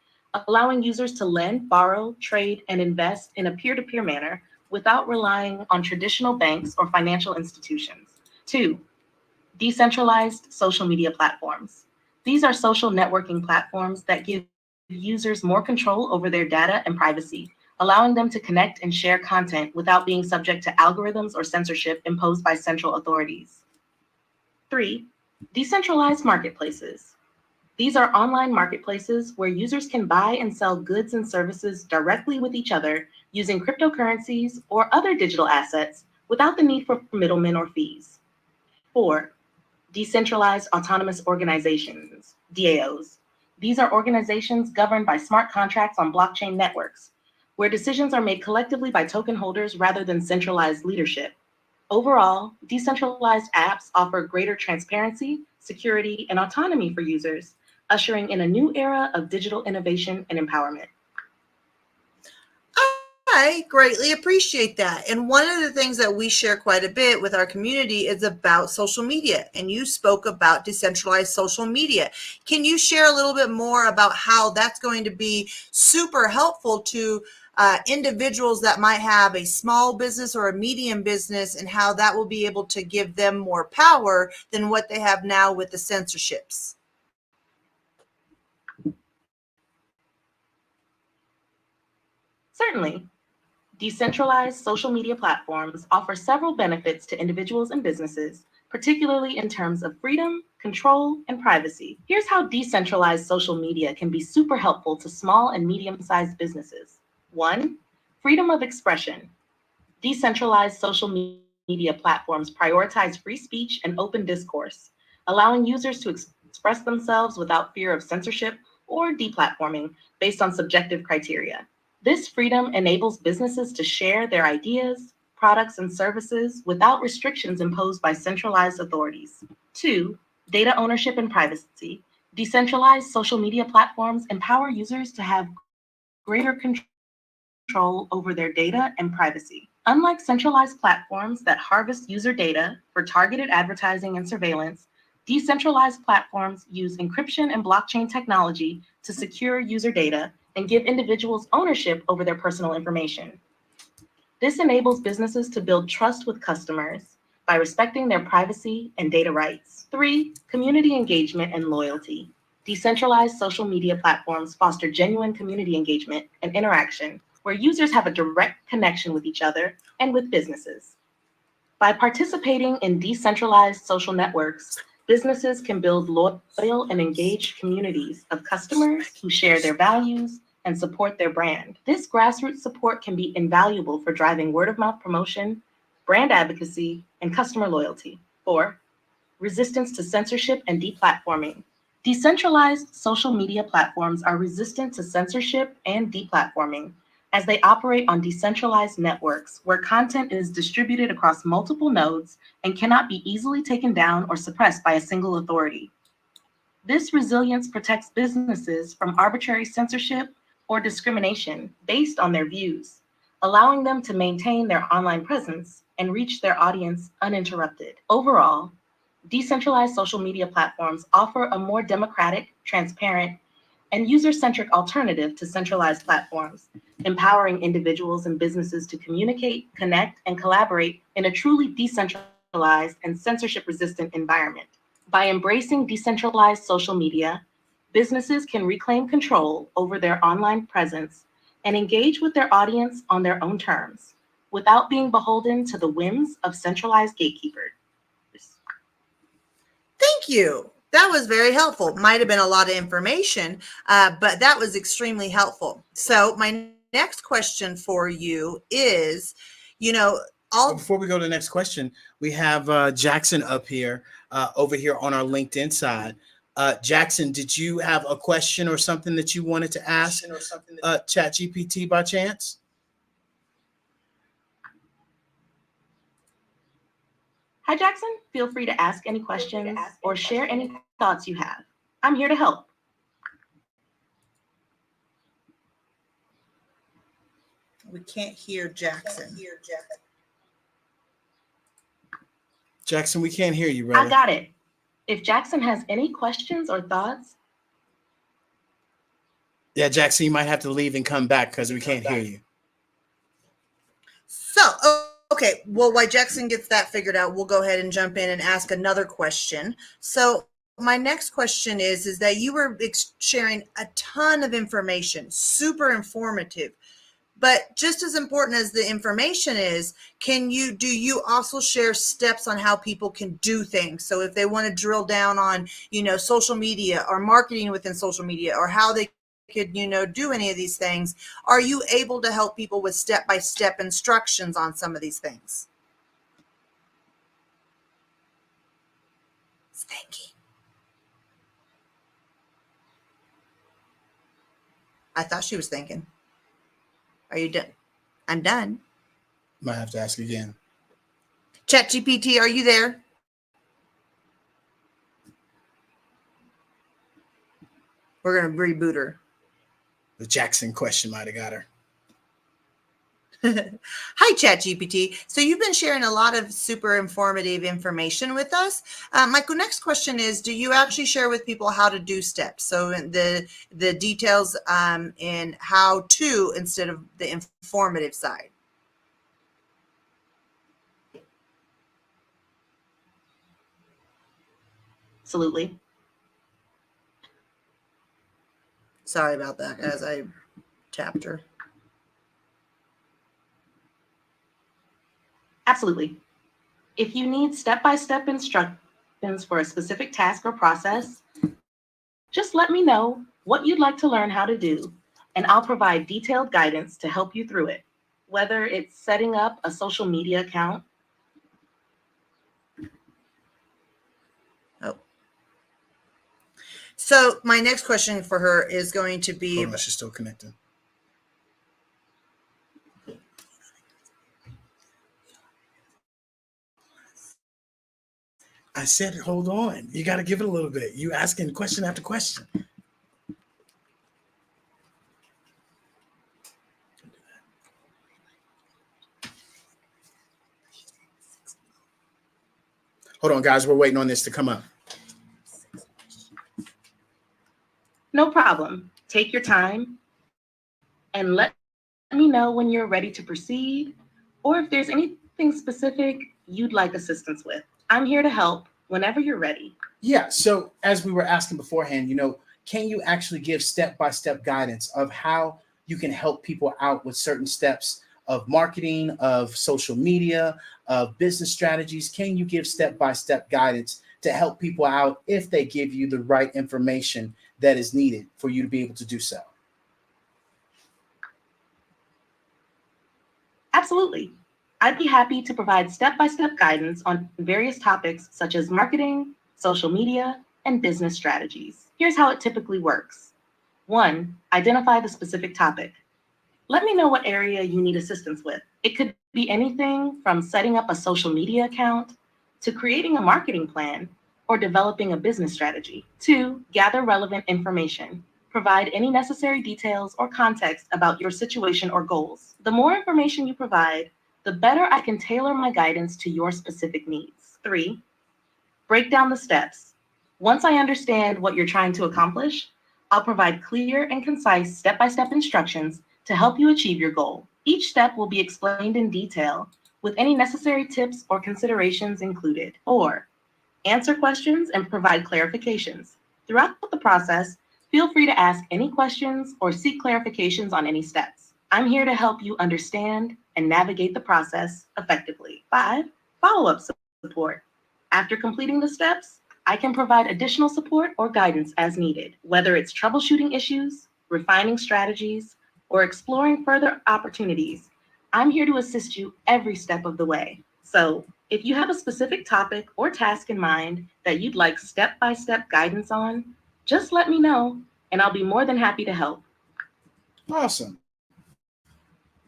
allowing users to lend, borrow, trade, and invest in a peer-to-peer manner without relying on traditional banks or financial institutions. Two, decentralized social media platforms. These are social networking platforms that give users more control over their data and privacy, allowing them to connect and share content without being subject to algorithms or censorship imposed by central authorities. Three, decentralized marketplaces. These are online marketplaces where users can buy and sell goods and services directly with each other using cryptocurrencies or other digital assets without the need for middlemen or fees. Four, decentralized autonomous organizations, DAOs. These are organizations governed by smart contracts on blockchain networks, where decisions are made collectively by token holders rather than centralized leadership. Overall, decentralized apps offer greater transparency, security, and autonomy for users, ushering in a new era of digital innovation and empowerment. I greatly appreciate that. And one of the things that we share quite a bit with our community is about social media. And you spoke about decentralized social media. Can you share a little bit more about how that's going to be super helpful to individuals that might have a small business or a medium business, and how that will be able to give them more power than what they have now with the censorships? Certainly, decentralized social media platforms offer several benefits to individuals and businesses, particularly in terms of freedom, control, and privacy. Here's how decentralized social media can be super helpful to small and medium-sized businesses. One, freedom of expression. Decentralized social media platforms prioritize free speech and open discourse, allowing users to express themselves without fear of censorship or deplatforming based on subjective criteria. This freedom enables businesses to share their ideas, products, and services without restrictions imposed by centralized authorities. Two, data ownership and privacy. Decentralized social media platforms empower users to have greater control over their data and privacy. Unlike centralized platforms that harvest user data for targeted advertising and surveillance, decentralized platforms use encryption and blockchain technology to secure user data and give individuals ownership over their personal information. This enables businesses to build trust with customers by respecting their privacy and data rights. Three, community engagement and loyalty. Decentralized social media platforms foster genuine community engagement and interaction, where users have a direct connection with each other and with businesses. By participating in decentralized social networks, businesses can build loyal and engaged communities of customers who share their values and support their brand. This grassroots support can be invaluable for driving word of mouth promotion, brand advocacy, and customer loyalty. 4, resistance to censorship and deplatforming. Decentralized social media platforms are resistant to censorship and deplatforming as they operate on decentralized networks where content is distributed across multiple nodes and cannot be easily taken down or suppressed by a single authority. This resilience protects businesses from arbitrary censorship or discrimination based on their views, allowing them to maintain their online presence and reach their audience uninterrupted. Overall, decentralized social media platforms offer a more democratic, transparent, and user-centric alternative to centralized platforms, empowering individuals and businesses to communicate, connect, and collaborate in a truly decentralized and censorship-resistant environment. By embracing decentralized social media, businesses can reclaim control over their online presence and engage with their audience on their own terms, without being beholden to the whims of centralized gatekeepers. Thank you. That was very helpful. Might have been a lot of information, but that was extremely helpful. So my next question for you is, Before we go to the next question, we have Jackson up here, over here on our LinkedIn side. Jackson, did you have a question or something that you wanted to ask ChatGPT by chance? Hi, Jackson. Feel free to ask any questions or share any thoughts you have. I'm here to help. We can't hear Jackson. Jackson, we can't hear you, brother. I got it. If Jackson has any questions or thoughts. Yeah, Jackson, you might have to leave and come back because we can't hear you. So, okay. Well, while Jackson gets that figured out, we'll go ahead and jump in and ask another question. So my next question is that you were sharing a ton of information, super informative. But just as important as the information is, do you also share steps on how people can do things? So if they want to drill down on, social media or marketing within social media or how they could, do any of these things, are you able to help people with step-by-step instructions on some of these things? Thank you. I thought she was thinking. Are you done? I'm done. Might have to ask again. ChatGPT, are you there? We're going to reboot her. The Jackson question might have got her. Hi, ChatGPT. So you've been sharing a lot of super informative information with us. My next question is, do you actually share with people how to do steps? So the details in how to instead of the informative side. Absolutely. Sorry about that, as I tapped her. Absolutely. If you need step-by-step instructions for a specific task or process, just let me know what you'd like to learn how to do, and I'll provide detailed guidance to help you through it, whether it's setting up a social media account. Oh. So my next question for her is going to be... Hold on, she's still connected. I said, hold on. You got to give it a little bit. You asking question after question. Hold on, guys. We're waiting on this to come up. No problem. Take your time and let me know when you're ready to proceed, or if there's anything specific you'd like assistance with. I'm here to help whenever you're ready. Yeah. So as we were asking beforehand, can you actually give step-by-step guidance of how you can help people out with certain steps of marketing, of social media, of business strategies? Can you give step-by-step guidance to help people out if they give you the right information that is needed for you to be able to do so? Absolutely. I'd be happy to provide step-by-step guidance on various topics such as marketing, social media, and business strategies. Here's how it typically works. 1. Identify the specific topic. Let me know what area you need assistance with. It could be anything from setting up a social media account to creating a marketing plan or developing a business strategy. 2. Gather relevant information. Provide any necessary details or context about your situation or goals. The more information you provide, the better I can tailor my guidance to your specific needs. 3. Break down the steps. Once I understand what you're trying to accomplish, I'll provide clear and concise step-by-step instructions to help you achieve your goal. Each step will be explained in detail with any necessary tips or considerations included. 4. Answer questions and provide clarifications. Throughout the process, feel free to ask any questions or seek clarifications on any steps. I'm here to help you understand and navigate the process effectively. 5. Follow-up support. After completing the steps, I can provide additional support or guidance as needed, whether it's troubleshooting issues, refining strategies, or exploring further opportunities. I'm here to assist you every step of the way. So, if you have a specific topic or task in mind that you'd like step-by-step guidance on, just let me know and I'll be more than happy to help. Awesome.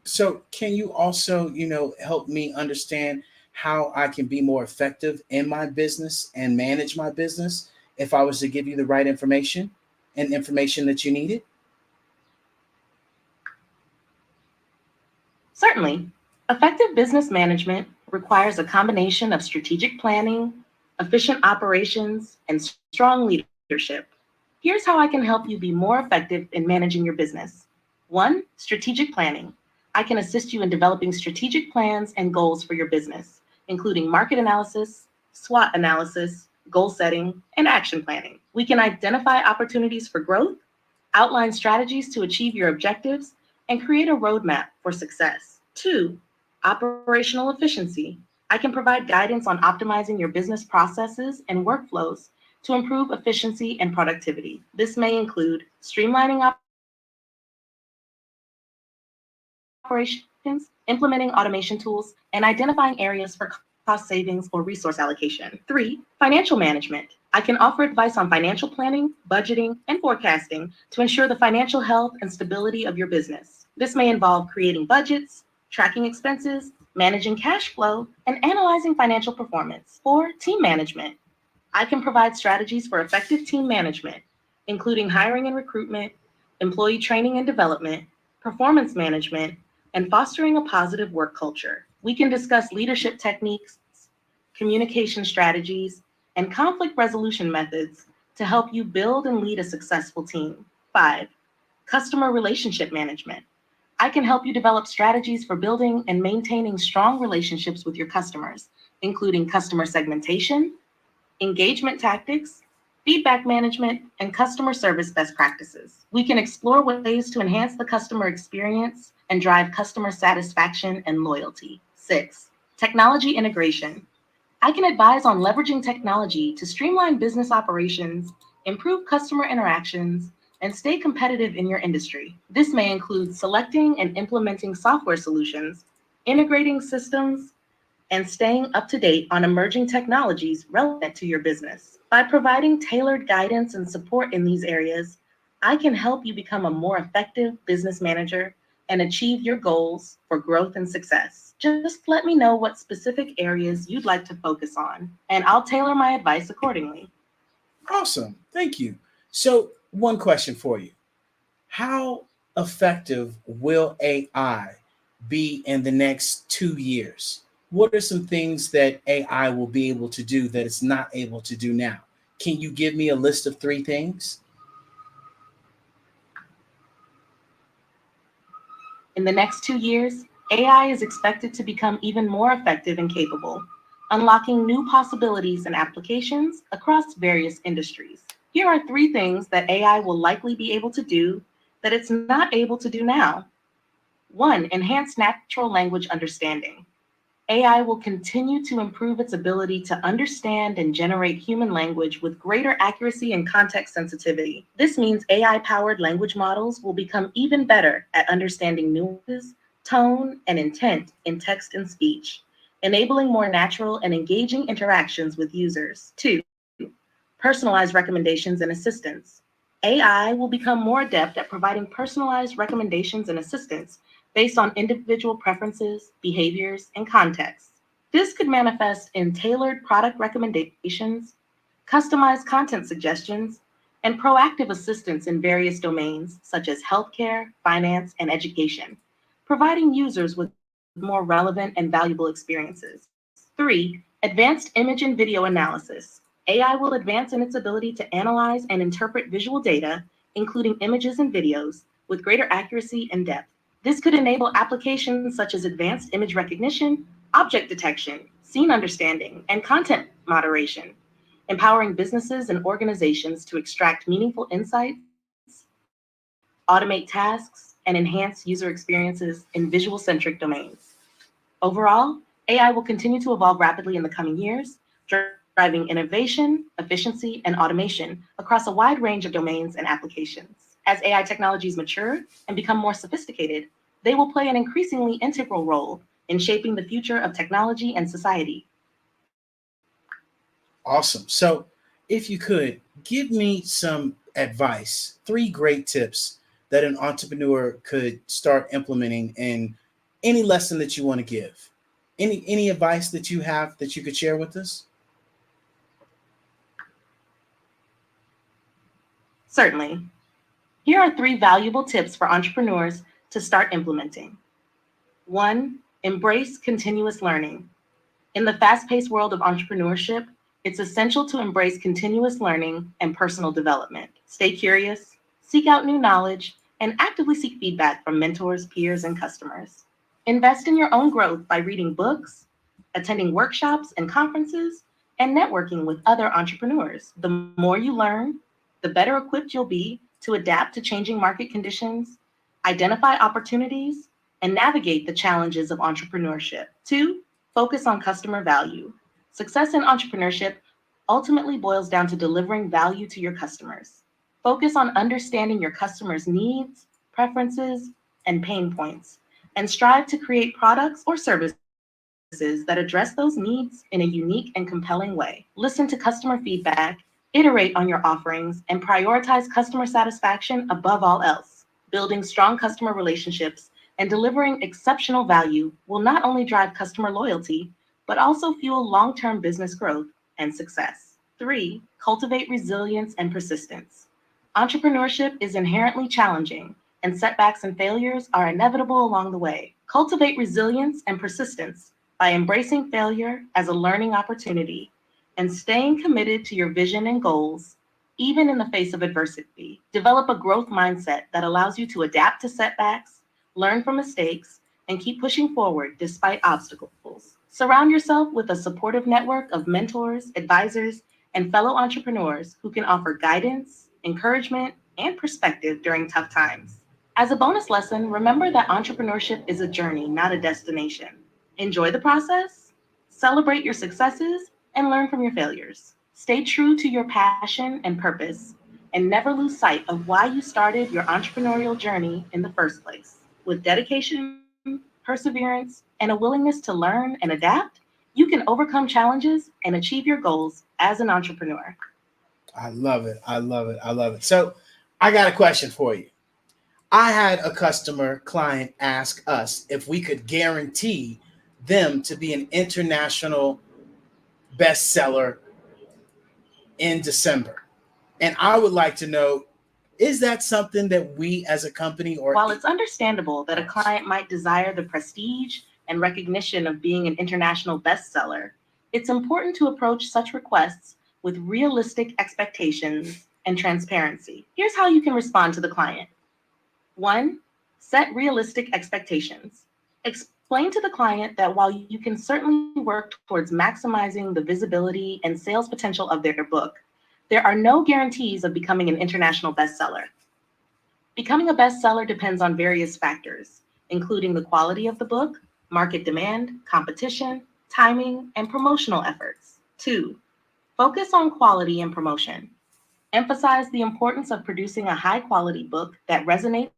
So can you also, help me understand how I can be more effective in my business and manage my business if I was to give you the right information and information that you needed? Certainly, effective business management requires a combination of strategic planning, efficient operations, and strong leadership. Here's how I can help you be more effective in managing your business. 1. Strategic planning. I can assist you in developing strategic plans and goals for your business, including market analysis, SWOT analysis, goal setting, and action planning. We can identify opportunities for growth, outline strategies to achieve your objectives, and create a roadmap for success. 2. Operational efficiency. I can provide guidance on optimizing your business processes and workflows to improve efficiency and productivity. This may include streamlining operations, implementing automation tools, and identifying areas for cost savings or resource allocation. 3. Financial management. I can offer advice on financial planning, budgeting, and forecasting to ensure the financial health and stability of your business. This may involve creating budgets, tracking expenses, managing cash flow, and analyzing financial performance. 4. Team management. I can provide strategies for effective team management, including hiring and recruitment, employee training and development, performance management, and fostering a positive work culture. We can discuss leadership techniques, communication strategies, and conflict resolution methods to help you build and lead a successful team. 5. Customer relationship management. I can help you develop strategies for building and maintaining strong relationships with your customers, including customer segmentation, engagement tactics, feedback management, and customer service best practices. We can explore ways to enhance the customer experience and drive customer satisfaction and loyalty. 6. Technology integration. I can advise on leveraging technology to streamline business operations, improve customer interactions, and stay competitive in your industry. This may include selecting and implementing software solutions, integrating systems, and staying up to date on emerging technologies relevant to your business. By providing tailored guidance and support in these areas, I can help you become a more effective business manager and achieve your goals for growth and success. Just let me know what specific areas you'd like to focus on, and I'll tailor my advice accordingly. Awesome. Thank you. So, one question for you. How effective will AI be in the next 2 years? What are some things that AI will be able to do that it's not able to do now? Can you give me a list of 3 things? In the next 2 years, AI is expected to become even more effective and capable, unlocking new possibilities and applications across various industries. Here are 3 things that AI will likely be able to do that it's not able to do now. 1. Enhance natural language understanding. AI will continue to improve its ability to understand and generate human language with greater accuracy and context sensitivity. This means AI-powered language models will become even better at understanding nuances, tone, and intent in text and speech, enabling more natural and engaging interactions with users. 2. Personalized recommendations and assistance. AI will become more adept at providing personalized recommendations and assistance based on individual preferences, behaviors, and contexts. This could manifest in tailored product recommendations, customized content suggestions, and proactive assistance in various domains such as healthcare, finance, and education, providing users with more relevant and valuable experiences. 3. Advanced image and video analysis. AI will advance in its ability to analyze and interpret visual data, including images and videos, with greater accuracy and depth. This could enable applications such as advanced image recognition, object detection, scene understanding, and content moderation, empowering businesses and organizations to extract meaningful insights, automate tasks, and enhance user experiences in visual-centric domains. Overall, AI will continue to evolve rapidly in the coming years, driving innovation, efficiency, and automation across a wide range of domains and applications. As AI technologies mature and become more sophisticated, they will play an increasingly integral role in shaping the future of technology and society. Awesome. So, if you could give me some advice, three great tips that an entrepreneur could start implementing in any lesson that you want to give. Any advice that you have that you could share with us? Certainly. Here are 3 valuable tips for entrepreneurs to start implementing. 1. Embrace continuous learning. In the fast-paced world of entrepreneurship, it's essential to embrace continuous learning and personal development. Stay curious, seek out new knowledge, and actively seek feedback from mentors, peers, and customers. Invest in your own growth by reading books, attending workshops and conferences, and networking with other entrepreneurs. The more you learn, the better equipped you'll be to adapt to changing market conditions, identify opportunities, and navigate the challenges of entrepreneurship. 2. Focus on customer value. Success in entrepreneurship ultimately boils down to delivering value to your customers. Focus on understanding your customers' needs, preferences, and pain points, and strive to create products or services that address those needs in a unique and compelling way. Listen to customer feedback, iterate on your offerings, and prioritize customer satisfaction above all else. Building strong customer relationships and delivering exceptional value will not only drive customer loyalty, but also fuel long-term business growth and success. 3. Cultivate resilience and persistence. Entrepreneurship is inherently challenging, and setbacks and failures are inevitable along the way. Cultivate resilience and persistence by embracing failure as a learning opportunity and staying committed to your vision and goals, even in the face of adversity. Develop a growth mindset that allows you to adapt to setbacks, learn from mistakes, and keep pushing forward despite obstacles. Surround yourself with a supportive network of mentors, advisors, and fellow entrepreneurs who can offer guidance, encouragement, and perspective during tough times. As a bonus lesson, remember that entrepreneurship is a journey, not a destination. Enjoy the process, celebrate your successes, and learn from your failures. Stay true to your passion and purpose, and never lose sight of why you started your entrepreneurial journey in the first place. With dedication, perseverance, and a willingness to learn and adapt, you can overcome challenges and achieve your goals as an entrepreneur. I love it. I love it. I love it. So, I got a question for you. I had a customer client ask us if we could guarantee them to be an international bestseller in December. And I would like to know, is that something that we as a company or While it's understandable that a client might desire the prestige and recognition of being an international bestseller, it's important to approach such requests with realistic expectations and transparency. Here's how you can respond to the client. 1. Set realistic expectations. Explain to the client that while you can certainly work towards maximizing the visibility and sales potential of their book, there are no guarantees of becoming an international bestseller. Becoming a bestseller depends on various factors, including the quality of the book, market demand, competition, timing, and promotional efforts. 2. Focus on quality and promotion. Emphasize the importance of producing a high-quality book that resonates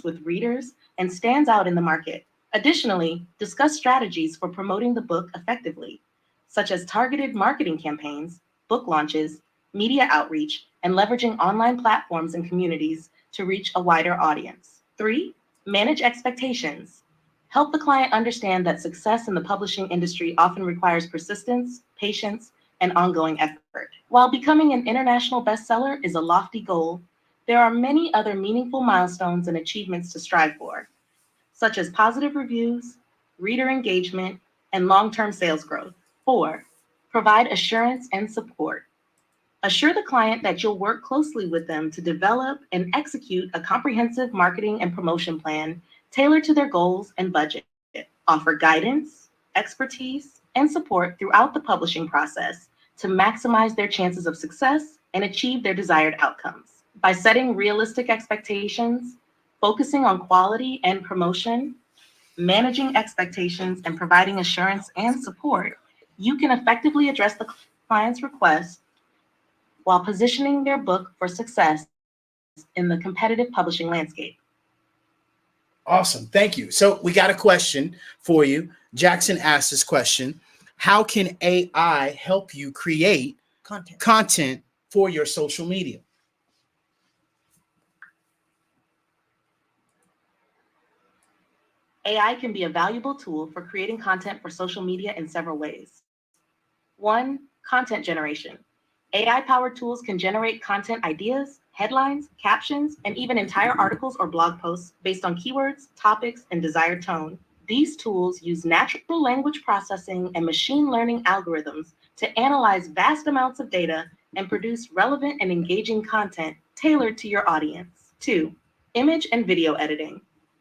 with readers and stands out in the market. Additionally, discuss strategies for promoting the book effectively, such as targeted marketing campaigns, book launches, media outreach, and leveraging online platforms and communities to reach a wider audience. 3. Manage expectations. Help the client understand that success in the publishing industry often requires persistence, patience, and ongoing effort. While becoming an international bestseller is a lofty goal, there are many other meaningful milestones and achievements to strive for, such as positive reviews, reader engagement, and long-term sales growth. 4. Provide assurance and support. Assure the client that you'll work closely with them to develop and execute a comprehensive marketing and promotion plan tailored to their goals and budget. Offer guidance, expertise, and support throughout the publishing process to maximize their chances of success and achieve their desired outcomes. By setting realistic expectations, focusing on quality and promotion, managing expectations, and providing assurance and support, you can effectively address the client's requests while positioning their book for success in the competitive publishing landscape. Awesome. Thank you. So we got a question for you. Jackson asked this question. How can AI help you create content for your social media? AI can be a valuable tool for creating content for social media in several ways. 1. Content generation. AI-powered tools can generate content ideas, headlines, captions, and even entire articles or blog posts based on keywords, topics, and desired tone. These tools use natural language processing and machine learning algorithms to analyze vast amounts of data and produce relevant and engaging content tailored to your audience. 2. Image and video editing.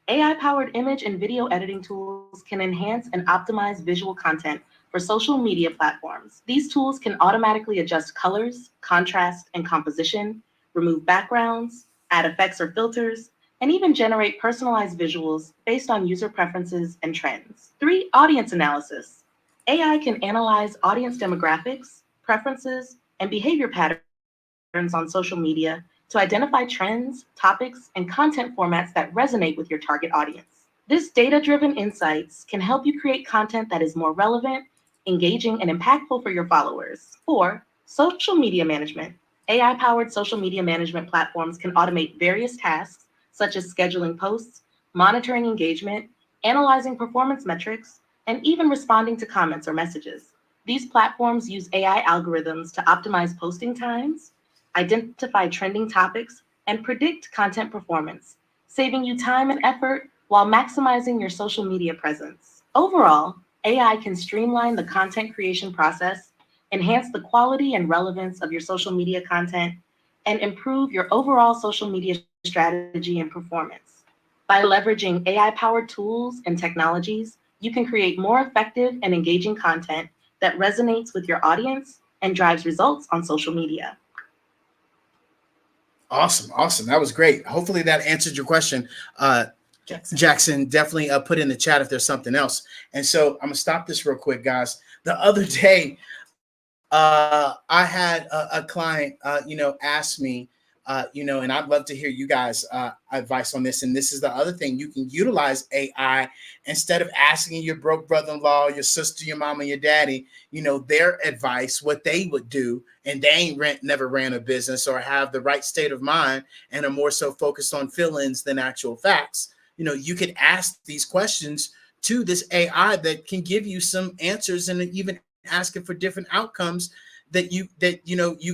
AI-powered image and video editing tools can enhance and optimize visual content for social media platforms. These tools can automatically adjust colors, contrast, and composition, remove backgrounds, add effects or filters, and even generate personalized visuals based on user preferences and trends. 3. Audience analysis. AI can analyze audience demographics, preferences, and behavior patterns on social media to identify trends, topics, and content formats that resonate with your target audience. This data-driven insights can help you create content that is more relevant, engaging, and impactful for your followers. 4. Social media management. AI-powered social media management platforms can automate various tasks, such as scheduling posts, monitoring engagement, analyzing performance metrics, and even responding to comments or messages. These platforms use AI algorithms to optimize posting times, identify trending topics, and predict content performance, saving you time and effort while maximizing your social media presence. Overall, AI can streamline the content creation process, enhance the quality and relevance of your social media content, and improve your overall social media strategy and performance. By leveraging AI-powered tools and technologies, you can create more effective and engaging content that resonates with your audience and drives results on social media. Awesome. Awesome. That was great. Hopefully that answered your question. Jackson, definitely put in the chat if there's something else. And so I'm going to stop this real quick, guys. The other day, I had a client, ask me, and I'd love to hear you guys' advice on this. And this is the other thing. You can utilize AI instead of asking your broke brother-in-law, your sister, your mama, your daddy, their advice, what they would do. And they ain't never ran a business or have the right state of mind and are more so focused on fill-ins than actual facts. You could ask these questions to this AI that can give you some answers and even asking for different outcomes that you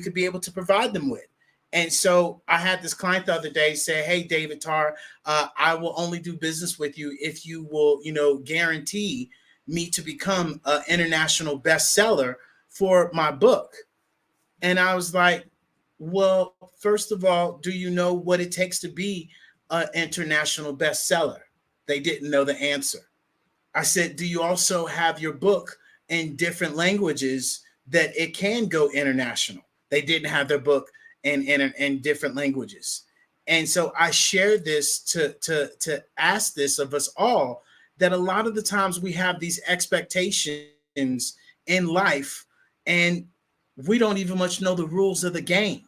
could be able to provide them with. And so I had this client the other day say, hey, David Tarr, I will only do business with you if you will, guarantee me to become an international bestseller for my book. And I was like, well, first of all, do you know what it takes to be an international bestseller? They didn't know the answer. I said, do you also have your book in different languages that it can go international? They didn't have their book in different languages. And so I shared this to ask this of us all, that a lot of the times we have these expectations in life and we don't even much know the rules of the game.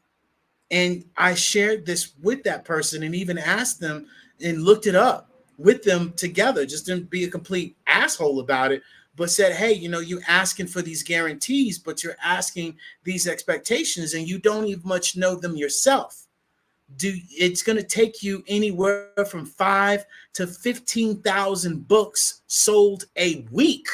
And I shared this with that person and even asked them, and looked it up with them together, just didn't be a complete asshole about it, but said, hey, you asking for these guarantees, but you're asking these expectations and you don't even much know them yourself. It's going to take you anywhere from 5 to 15,000 books sold a week.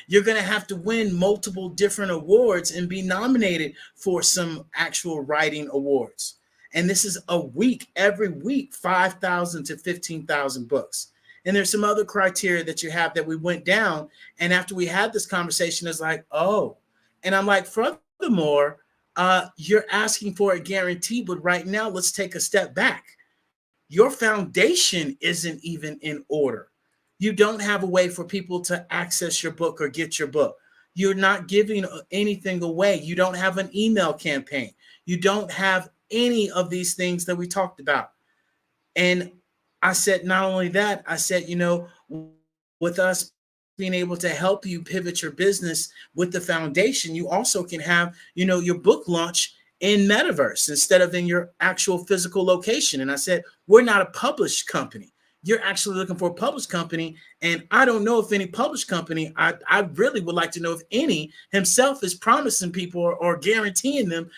You're going to have to win multiple different awards and be nominated for some actual writing awards. And this is a week, every week, 5,000 to 15,000 books. And there's some other criteria that you have that we went down. And after we had this conversation, it's like, oh, and I'm like, furthermore, you're asking for a guarantee, but right now, let's take a step back. Your foundation isn't even in order. You don't have a way for people to access your book or get your book. You're not giving anything away. You don't have an email campaign. You don't have any of these things that we talked about. And I said, not only that, I said, with us being able to help you pivot your business with the foundation, you also can have, your book launch in metaverse instead of in your actual physical location. And I said, we're not a published company. You're actually looking for a published company. And I don't know if any published company, I really would like to know if any himself is promising people or guaranteeing them,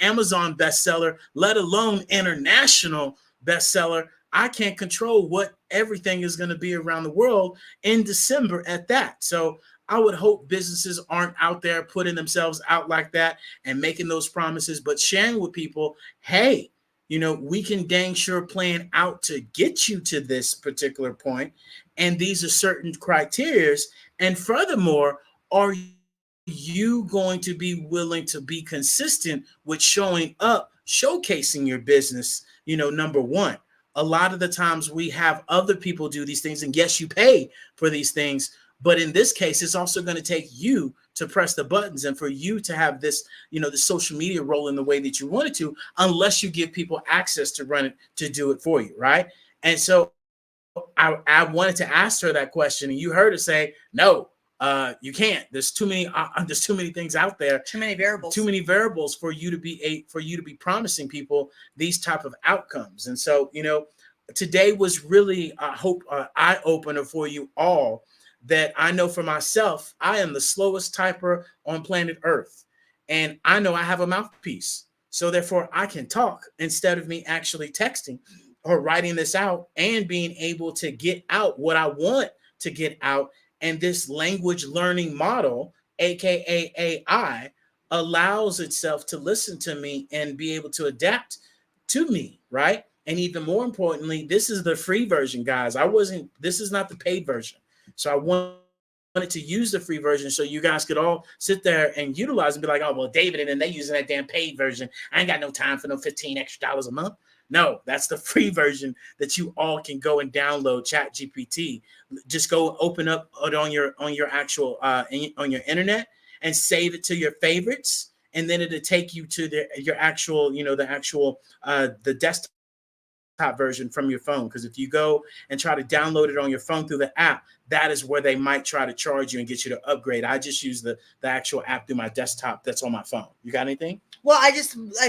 Amazon bestseller, let alone international bestseller. I can't control what everything is going to be around the world in December at that. So I would hope businesses aren't out there putting themselves out like that and making those promises, but sharing with people, hey, we can dang sure plan out to get you to this particular point. And these are certain criteria. And furthermore, are you going to be willing to be consistent with showing up, showcasing your business? Number one, a lot of the times we have other people do these things, and yes, you pay for these things. But in this case, it's also going to take you to press the buttons and for you to have this, the social media roll in the way that you want it to, unless you give people access to run it, to do it for you, right? And so I wanted to ask her that question, and you heard her say, no, you can't. There's too many things out there. Too many variables for you to be promising people these type of outcomes. And so, today was really, I hope, eye opener for you all. That I know for myself, I am the slowest typer on planet Earth. And I know I have a mouthpiece. So therefore, I can talk instead of me actually texting or writing this out and being able to get out what I want to get out. And this language learning model, aka AI, allows itself to listen to me and be able to adapt to me, right? And even more importantly, this is the free version, guys. This is not the paid version. So I wanted to use the free version so you guys could all sit there and utilize and be like, oh, well, David, and then they using that damn paid version. I ain't got no time for no $15 extra a month. No, that's the free version that you all can go and download Chat GPT. Just go open up it on your actual on your internet and save it to your favorites. And then it'll take you to your actual, the desktop version from your phone. Because if you go and try to download it on your phone through the app, that is where they might try to charge you and get you to upgrade. I just use the actual app through my desktop that's on my phone. You got anything? Well, I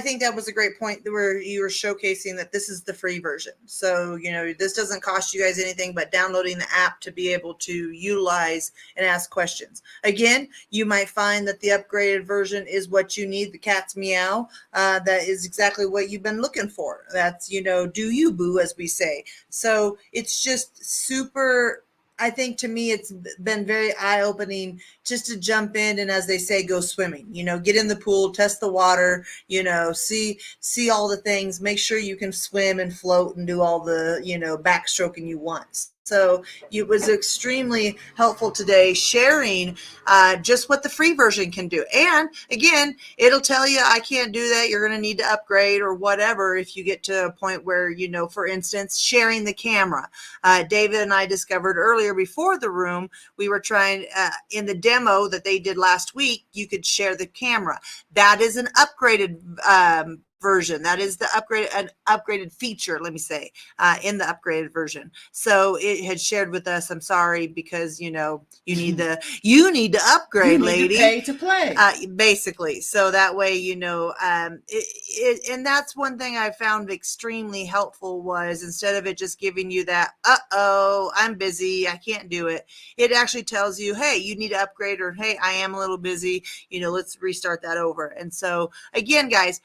think that was a great point where you were showcasing that this is the free version. So, this doesn't cost you guys anything but downloading the app to be able to utilize and ask questions. Again, you might find that the upgraded version is what you need, the cat's meow. That is exactly what you've been looking for. That's, do you boo, as we say. So it's just super. I think to me, it's been very eye-opening just to jump in and, as they say, go swimming, get in the pool, test the water, see all the things, make sure you can swim and float and do all the, backstroking you want. So it was extremely helpful today sharing just what the free version can do. And again, it'll tell you, I can't do that. You're going to need to upgrade or whatever if you get to a point where, for instance, sharing the camera. David and I discovered earlier before the room, we were trying in the demo that they did last week, you could share the camera. That is an upgraded version. That is an upgraded feature, let me say, in the upgraded version. So it had shared with us, I'm sorry, because you need to upgrade, You need lady. to pay to play. Basically. So that way, and that's one thing I found extremely helpful was instead of it just giving you that, I'm busy, I can't do it. It actually tells you, hey, you need to upgrade, or hey, I am a little busy, let's restart that over. And so again, guys,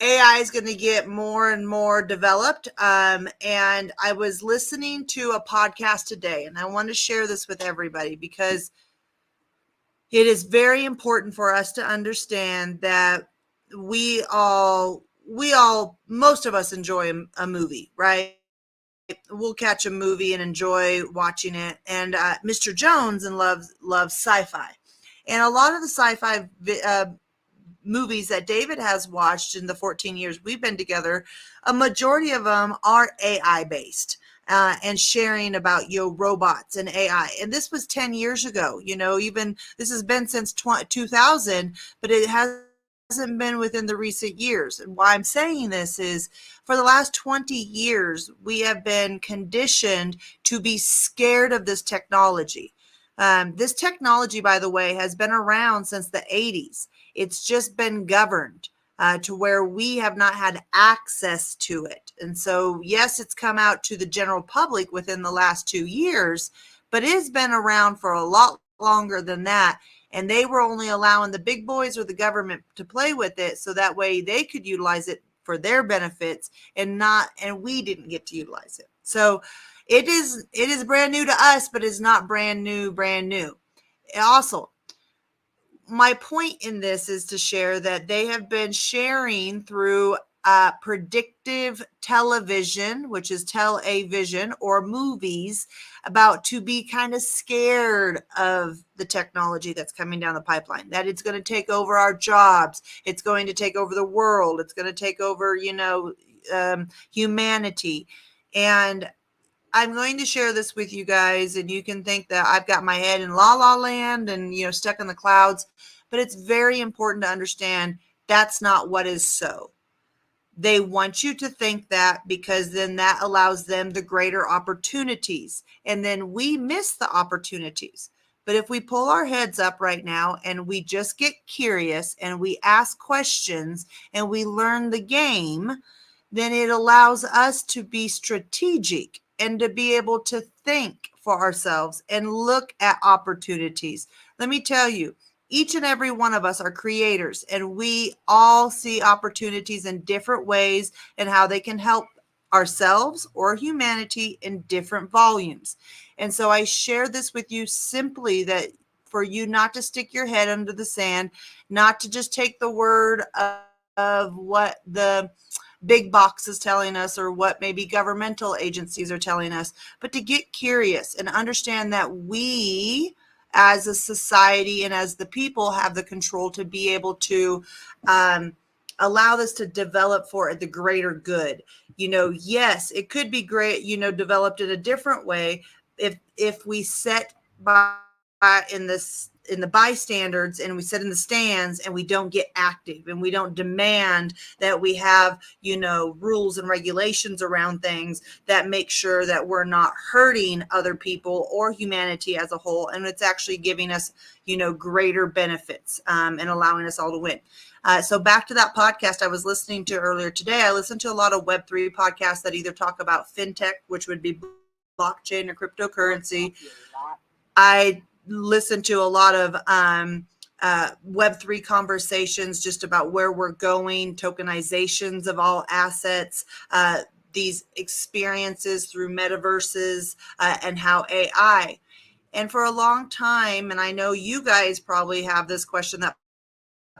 AI is going to get more and more developed. And I was listening to a podcast today, and I want to share this with everybody because it is very important for us to understand that most of us enjoy a movie, right? We'll catch a movie and enjoy watching it. And Mr. Jones loves sci-fi. And a lot of the sci-fi movies that David has watched in the 14 years we've been together, a majority of them are AI based. And sharing about robots and AI. And this was 10 years ago, even this has been since 2000, but it hasn't been within the recent years. And why I'm saying this is for the last 20 years, we have been conditioned to be scared of this technology. This technology, by the way, has been around since the 80s. It's just been governed to where we have not had access to it. And so, yes, it's come out to the general public within the last 2 years, but it's been around for a lot longer than that. And they were only allowing the big boys or the government to play with it so that way they could utilize it for their benefits and we didn't get to utilize it. So it is brand new to us, but it's not brand new. Also, my point in this is to share that they have been sharing through predictive television, which is television or movies, about to be kind of scared of the technology that's coming down the pipeline, that it's going to take over our jobs. It's going to take over the world. It's going to take over, humanity. And I'm going to share this with you guys, and you can think that I've got my head in la la land and, stuck in the clouds, but it's very important to understand that's not what is so. They want you to think that because then that allows them the greater opportunities, and then we miss the opportunities. But if we pull our heads up right now and we just get curious and we ask questions and we learn the game, then it allows us to be strategic and to be able to think for ourselves and look at opportunities. Let me tell you, each and every one of us are creators, and we all see opportunities in different ways and how they can help ourselves or humanity in different volumes. And so I share this with you simply that for you not to stick your head under the sand, not to just take the word of what the big box is telling us or what maybe governmental agencies are telling us, but to get curious and understand that we as a society and as the people have the control to be able to allow this to develop for the greater good. Yes, it could be great, developed in a different way if we set by in the bystanders and we sit in the stands and we don't get active and we don't demand that we have, rules and regulations around things that make sure that we're not hurting other people or humanity as a whole. And it's actually giving us, greater benefits and allowing us all to win. So back to that podcast I was listening to earlier today, I listened to a lot of Web3 podcasts that either talk about fintech, which would be blockchain or cryptocurrency. I listened to a lot of Web3 conversations just about where we're going, tokenizations of all assets, these experiences through metaverses, and how AI. And for a long time, and I know you guys probably have this question that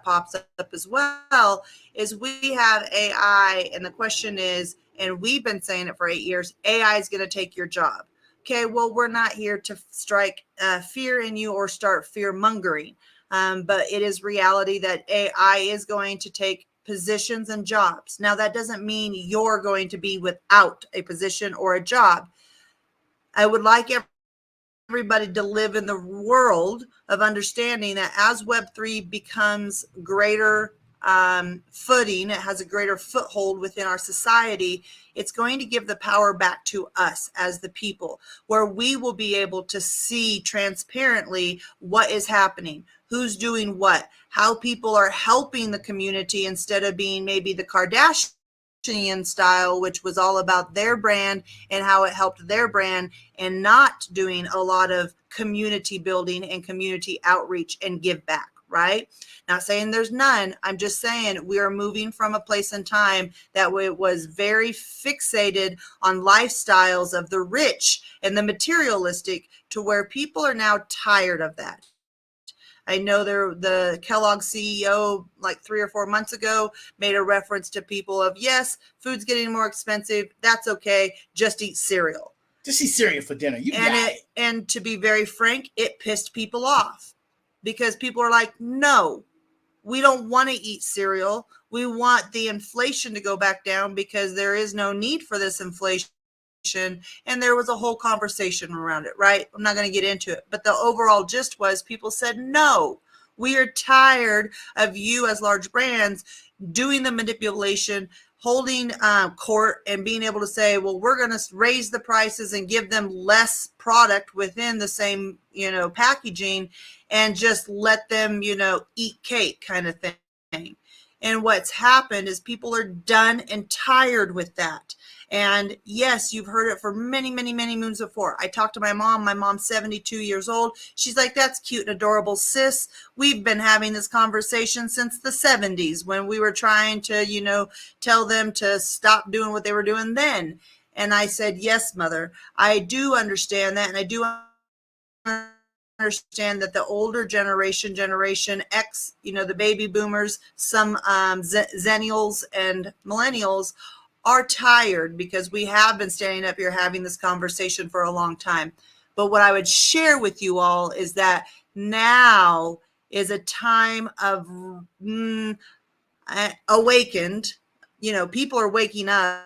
pops up as well, is we have AI, and the question is, and we've been saying it for 8 years, AI is going to take your job. Okay, well, we're not here to strike fear in you or start fear mongering, but it is reality that AI is going to take positions and jobs. Now, that doesn't mean you're going to be without a position or a job. I would like everybody to live in the world of understanding that as Web3 becomes greater footing, it has a greater foothold within our society, it's going to give the power back to us as the people, where we will be able to see transparently what is happening, who's doing what, how people are helping the community instead of being maybe the Kardashian style, which was all about their brand and how it helped their brand, and not doing a lot of community building and community outreach and give back, right? Not saying there's none. I'm just saying we are moving from a place in time that was very fixated on lifestyles of the rich and the materialistic, to where people are now tired of that. I know the Kellogg CEO, like 3 or 4 months ago, made a reference to people of, yes, food's getting more expensive. That's okay. Just eat cereal. Just eat cereal for dinner. You got it. And to be very frank, it pissed people off, because people are like, no, we don't want to eat cereal. We want the inflation to go back down, because there is no need for this inflation. And there was a whole conversation around it, right? I'm not going to get into it, but the overall gist was people said, no, we are tired of you as large brands doing the manipulation, holding court, and being able to say, well, we're going to raise the prices and give them less product within the same, packaging, and just let them, eat cake kind of thing. And what's happened is people are done and tired with that. And yes, you've heard it for many, many, many moons before. I talked to my mom. My mom's 72 years old. She's like, that's cute and adorable, sis. We've been having this conversation since the 70s, when we were trying to, tell them to stop doing what they were doing then. And I said, yes, mother, I do understand that. And I do understand that the older generation X, the baby boomers, some zennials and millennials, are tired, because we have been standing up here having this conversation for a long time. But what I would share with you all is that now is a time of awakened. People are waking up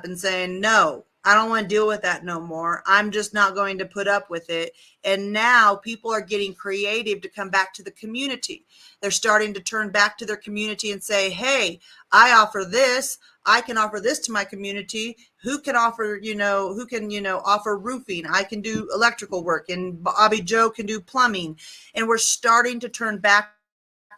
and saying, no, I don't want to deal with that no more. I'm just not going to put up with it. And now people are getting creative to come back to the community. They're starting to turn back to their community and say, hey, I offer this. I can offer this to my community. Who can offer, offer roofing? I can do electrical work, and Bobby Joe can do plumbing. And we're starting to turn back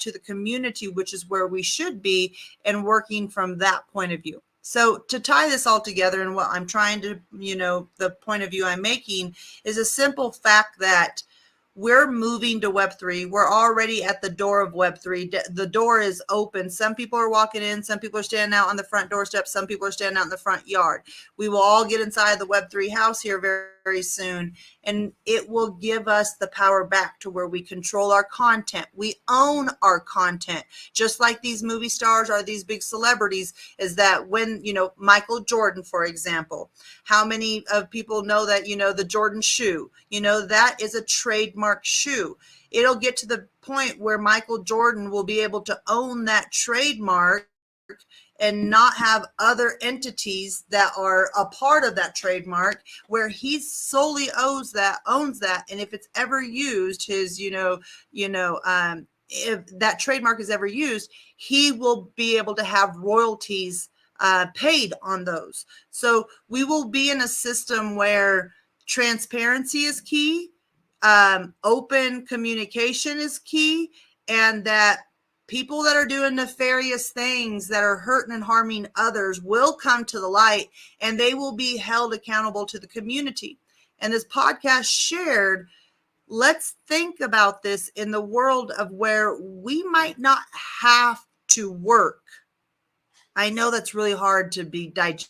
to the community, which is where we should be, and working from that point of view. So to tie this all together, and what I'm trying to, the point of view I'm making is a simple fact that we're moving to Web3. We're already at the door of Web3. The door is open. Some people are walking in. Some people are standing out on the front doorstep. Some people are standing out in the front yard. We will all get inside the Web3 house here very, very soon. And it will give us the power back to where we control our content. We own our content. Just like these movie stars or these big celebrities, is that when, Michael Jordan, for example, how many of people know that, the Jordan shoe, that is a trademark shoe. It'll get to the point where Michael Jordan will be able to own that trademark and not have other entities that are a part of that trademark, where he solely owns that. And if it's ever used, his, if that trademark is ever used, he will be able to have royalties paid on those. So we will be in a system where transparency is key, open communication is key, and that people that are doing nefarious things that are hurting and harming others will come to the light, and they will be held accountable to the community. And this podcast shared, let's think about this in the world of where we might not have to work. I know that's really hard to be digest,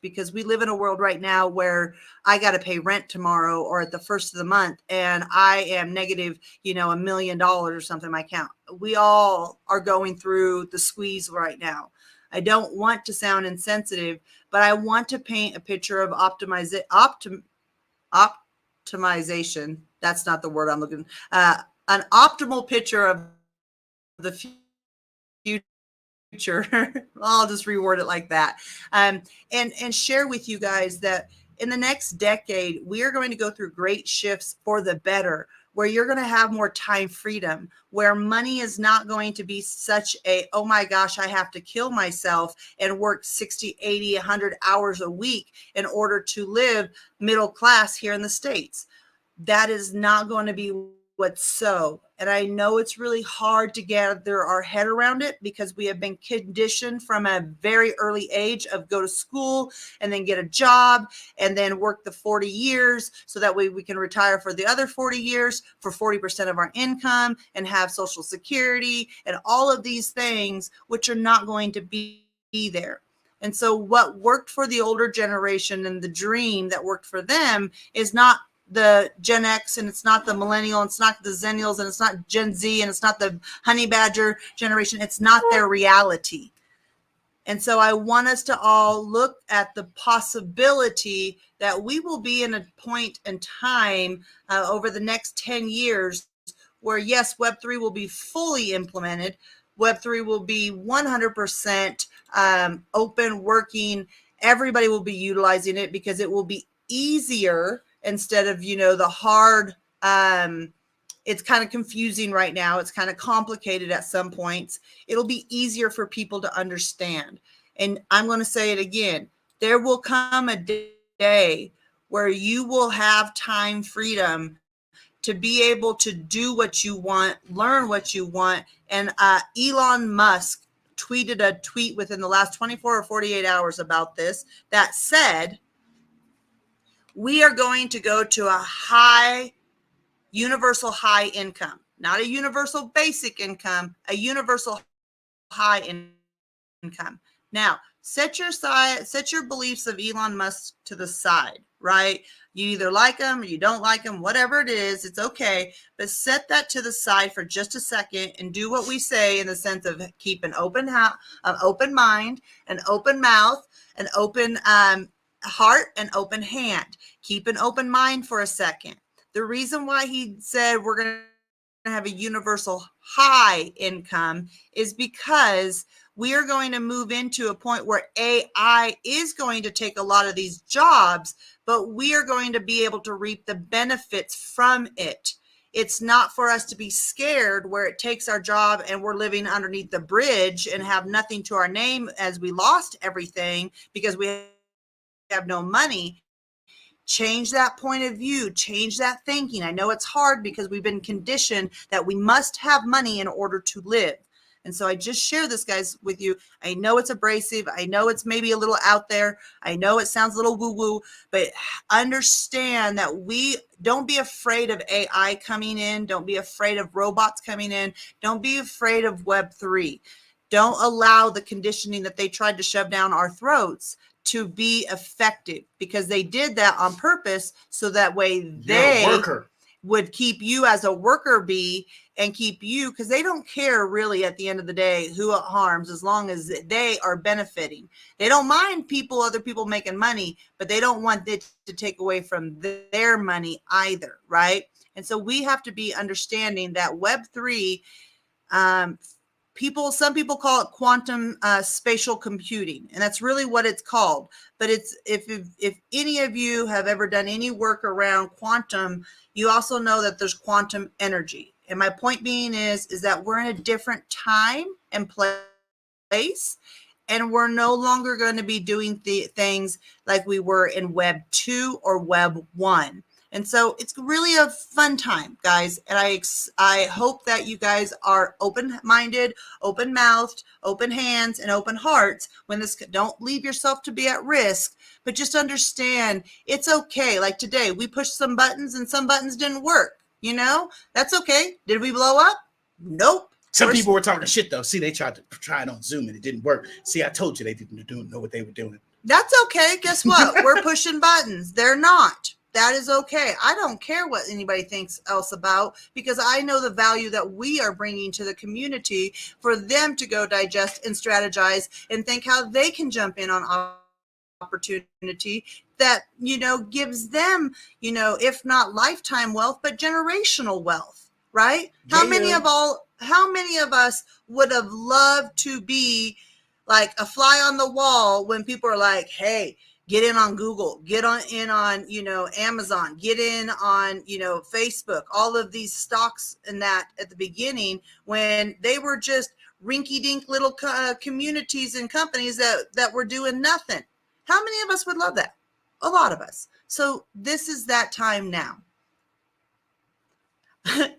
because we live in a world right now where I got to pay rent tomorrow or at the first of the month, and I am negative, $1 million or something in my account. We all are going through the squeeze right now. I don't want to sound insensitive, but I want to paint a picture of optimization. That's not the word I'm looking. An optimal picture of the future. I'll just reword it like that. And share with you guys that in the next decade, we are going to go through great shifts for the better, where you're going to have more time freedom, where money is not going to be such a, oh my gosh, I have to kill myself and work 60, 80, 100 hours a week in order to live middle class here in the States. That is not going to be what's so. And I know it's really hard to gather our head around it because we have been conditioned from a very early age of go to school and then get a job and then work the 40 years so that way we can retire for the other 40 years for 40% of our income and have Social Security and all of these things, which are not going to be there. And so what worked for the older generation and the dream that worked for them is not the Gen X, and it's not the millennial, and it's not the Zennials, and it's not Gen Z, and it's not the honey badger generation. It's not their reality. And so I want us to all look at the possibility that we will be in a point in time over the next 10 years where, yes, Web3 will be fully implemented. Web3 will be 100% open, working. Everybody will be utilizing it because it will be easier instead of, the hard, it's kind of confusing right now. It's kind of complicated at some points. It'll be easier for people to understand. And I'm going to say it again. There will come a day where you will have time freedom to be able to do what you want, learn what you want. And Elon Musk tweeted a tweet within the last 24 or 48 hours about this that said, we are going to go to a universal high income, not a universal basic income, a universal high income. Now, set your beliefs of Elon Musk to the side, right? You either like him or you don't like him, whatever it is, it's okay. But set that to the side for just a second and do what we say in the sense of keep an open mind, an open mouth, an open heart, an open hand. Keep an open mind for a second. The reason why he said we're going to have a universal high income is because we are going to move into a point where AI is going to take a lot of these jobs, but we are going to be able to reap the benefits from it. It's not for us to be scared where it takes our job and we're living underneath the bridge and have nothing to our name as we lost everything because we have no money. Change that point of view, change that thinking. I know it's hard because we've been conditioned that we must have money in order to live. And so I just share this, guys, with you. I know it's abrasive. I know it's maybe a little out there. I know it sounds a little woo-woo, but understand that we don't be afraid of AI coming in. Don't be afraid of robots coming in. Don't be afraid of Web3. Don't allow the conditioning that they tried to shove down our throats to be effective, because they did that on purpose so that way they would keep you as a worker bee and keep you, because they don't care really at the end of the day who it harms as long as they are benefiting. They don't mind other people making money, but they don't want it to take away from their money either, right? And so we have to be understanding that Web3, some people call it quantum spatial computing, and that's really what it's called. But it's if any of you have ever done any work around quantum, you also know that there's quantum energy. And my point being is that we're in a different time and place, and we're no longer going to be doing things like we were in Web 2 or Web 1. And so it's really a fun time, guys. And I hope that you guys are open-minded, open-mouthed, open hands, and open hearts when this. Don't leave yourself to be at risk, but just understand it's okay. Like today, we pushed some buttons and some buttons didn't work. That's okay. Did we blow up? Nope. Some people were talking shit though. See, they tried to try it on Zoom and it didn't work. See, I told you they didn't know what they were doing. That's okay. Guess what? We're pushing buttons. They're not. That is okay. I don't care what anybody thinks else about, because I know the value that we are bringing to the community for them to go digest and strategize and think how they can jump in on opportunity that, gives them, if not lifetime wealth, but generational wealth, right? Yeah. How many of us would have loved to be like a fly on the wall when people are like, hey, get in on Google, get on in on, Amazon, get in on, Facebook, all of these stocks and that at the beginning when they were just rinky dink little communities and companies that were doing nothing. How many of us would love that? A lot of us. So this is that time now.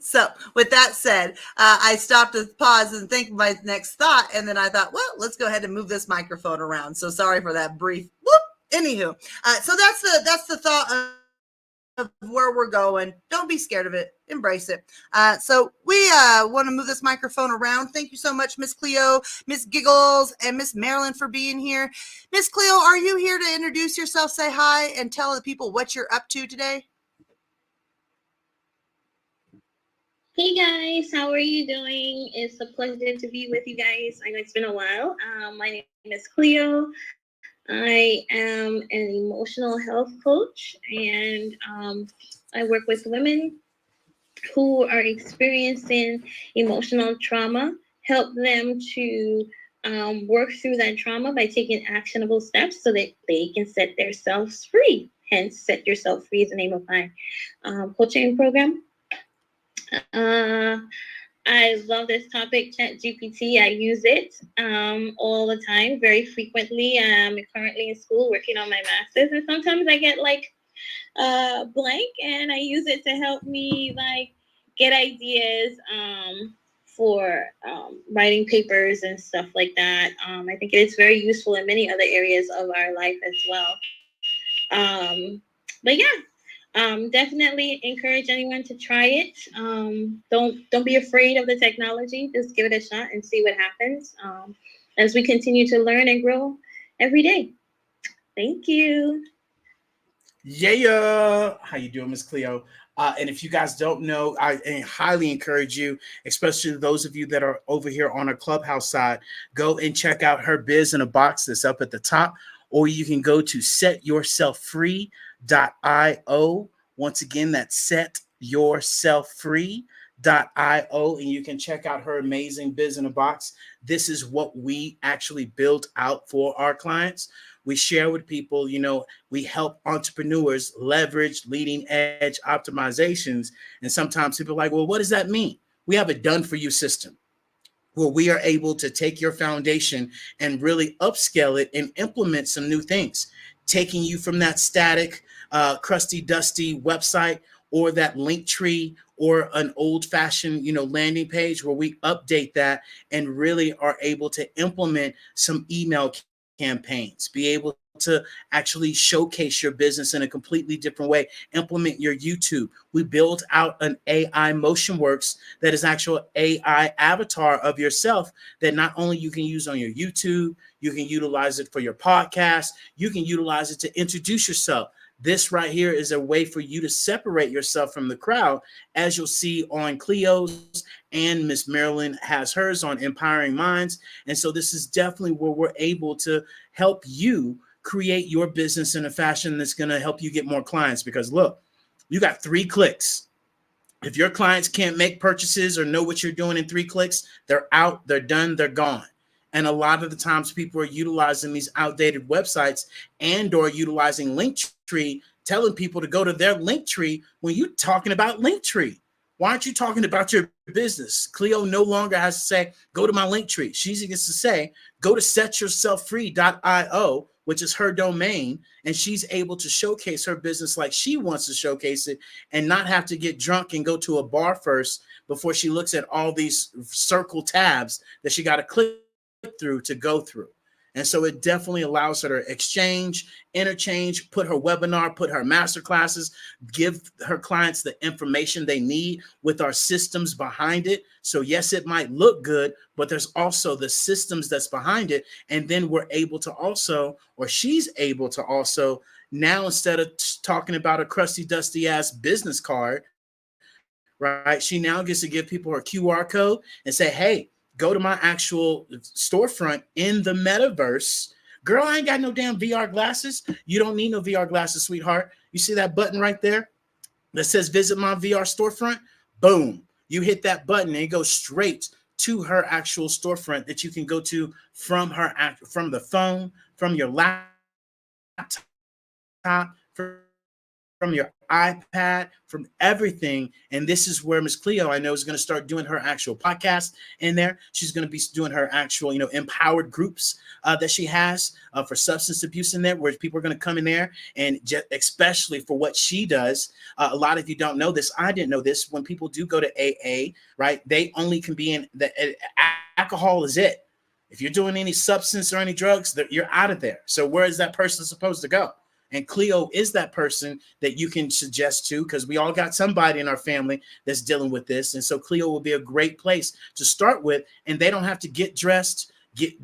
So with that said, I stopped to pause and think my next thought. And then I thought, well, let's go ahead and move this microphone around. So sorry for that brief whoop. Anywho, so that's the thought of where we're going. Don't be scared of it. Embrace it. So we want to move this microphone around. Thank you so much, Miss Cleo, Miss Giggles, and Miss Marilyn for being here. Miss Cleo, are you here to introduce yourself, say hi, and tell the people what you're up to today? Hey guys, how are you doing? It's a pleasure to be with you guys. I know it's been a while. My name is Cleo. I am an emotional health coach, and I work with women who are experiencing emotional trauma, help them to work through that trauma by taking actionable steps so that they can set themselves free. Hence, Set Yourself Free is the name of my coaching program. I love this topic, ChatGPT. I use it all the time, very frequently. I'm currently in school working on my master's, and sometimes I get blank, and I use it to help me get ideas for writing papers and stuff like that. I think it's very useful in many other areas of our life as well. But yeah. Definitely encourage anyone to try it. Don't be afraid of the technology. Just give it a shot and see what happens as we continue to learn and grow every day. Thank you. Yeah. How you doing, Miss Cleo? And if you guys don't know, I highly encourage you, especially those of you that are over here on our Clubhouse side, go and check out her biz in a box that's up at the top, or you can go to setyourselffree.io. Once again, that's setyourselffree.io, and you can check out her amazing biz in a box. This is what we actually built out for our clients. We share with people, we help entrepreneurs leverage leading edge optimizations. And sometimes people are like, well, what does that mean? We have a done for you system where we are able to take your foundation and really upscale it and implement some new things, taking you from that static, crusty, dusty website or that link tree or an old fashioned, landing page, where we update that and really are able to implement some email campaigns, be able to actually showcase your business in a completely different way, implement your YouTube. We build out an AI MotionWorks that is actual AI avatar of yourself that not only you can use on your YouTube, you can utilize it for your podcast, you can utilize it to introduce yourself. This right here is a way for you to separate yourself from the crowd, as you'll see on Cleo's, and Miss Marilyn has hers on Empowering Minds. And so this is definitely where we're able to help you create your business in a fashion that's going to help you get more clients. Because look, you got 3 clicks. If your clients can't make purchases or know what you're doing in 3 clicks, they're out, they're done, they're gone. And a lot of the times people are utilizing these outdated websites and or utilizing Linktree, telling people to go to their Linktree when you're talking about Linktree. Why aren't you talking about your business? Cleo no longer has to say, go to my Linktree. She gets to say, go to setyourselffree.io, which is her domain, and she's able to showcase her business like she wants to showcase it and not have to get drunk and go to a bar first before she looks at all these circle tabs that she got to click through to go through. And so it definitely allows her to exchange, interchange, put her webinar, put her master classes, give her clients the information they need with our systems behind it. So yes, it might look good, but there's also the systems that's behind it. And then we're able to also, or she's able to also, now instead of talking about a crusty, dusty ass business card, right? She now gets to give people her QR code and say, hey, go to my actual storefront in the metaverse. Girl, I ain't got no damn VR glasses. You don't need no VR glasses, sweetheart. You see that button right there that says visit my VR storefront? Boom. You hit that button and it goes straight to her actual storefront that you can go to from the phone, from your laptop, laptop, from your iPad, from everything. And this is where Miss Cleo, I know, is going to start doing her actual podcast in there. She's going to be doing her actual, empowered groups that she has for substance abuse in there, where people are going to come in there and especially for what she does. A lot of you don't know this. I didn't know this. When people do go to AA, right, they only can be in the alcohol is it. If you're doing any substance or any drugs, you're out of there. So where is that person supposed to go? And Cleo is that person that you can suggest to, because we all got somebody in our family that's dealing with this. And so Cleo will be a great place to start with. And they don't have to get dressed,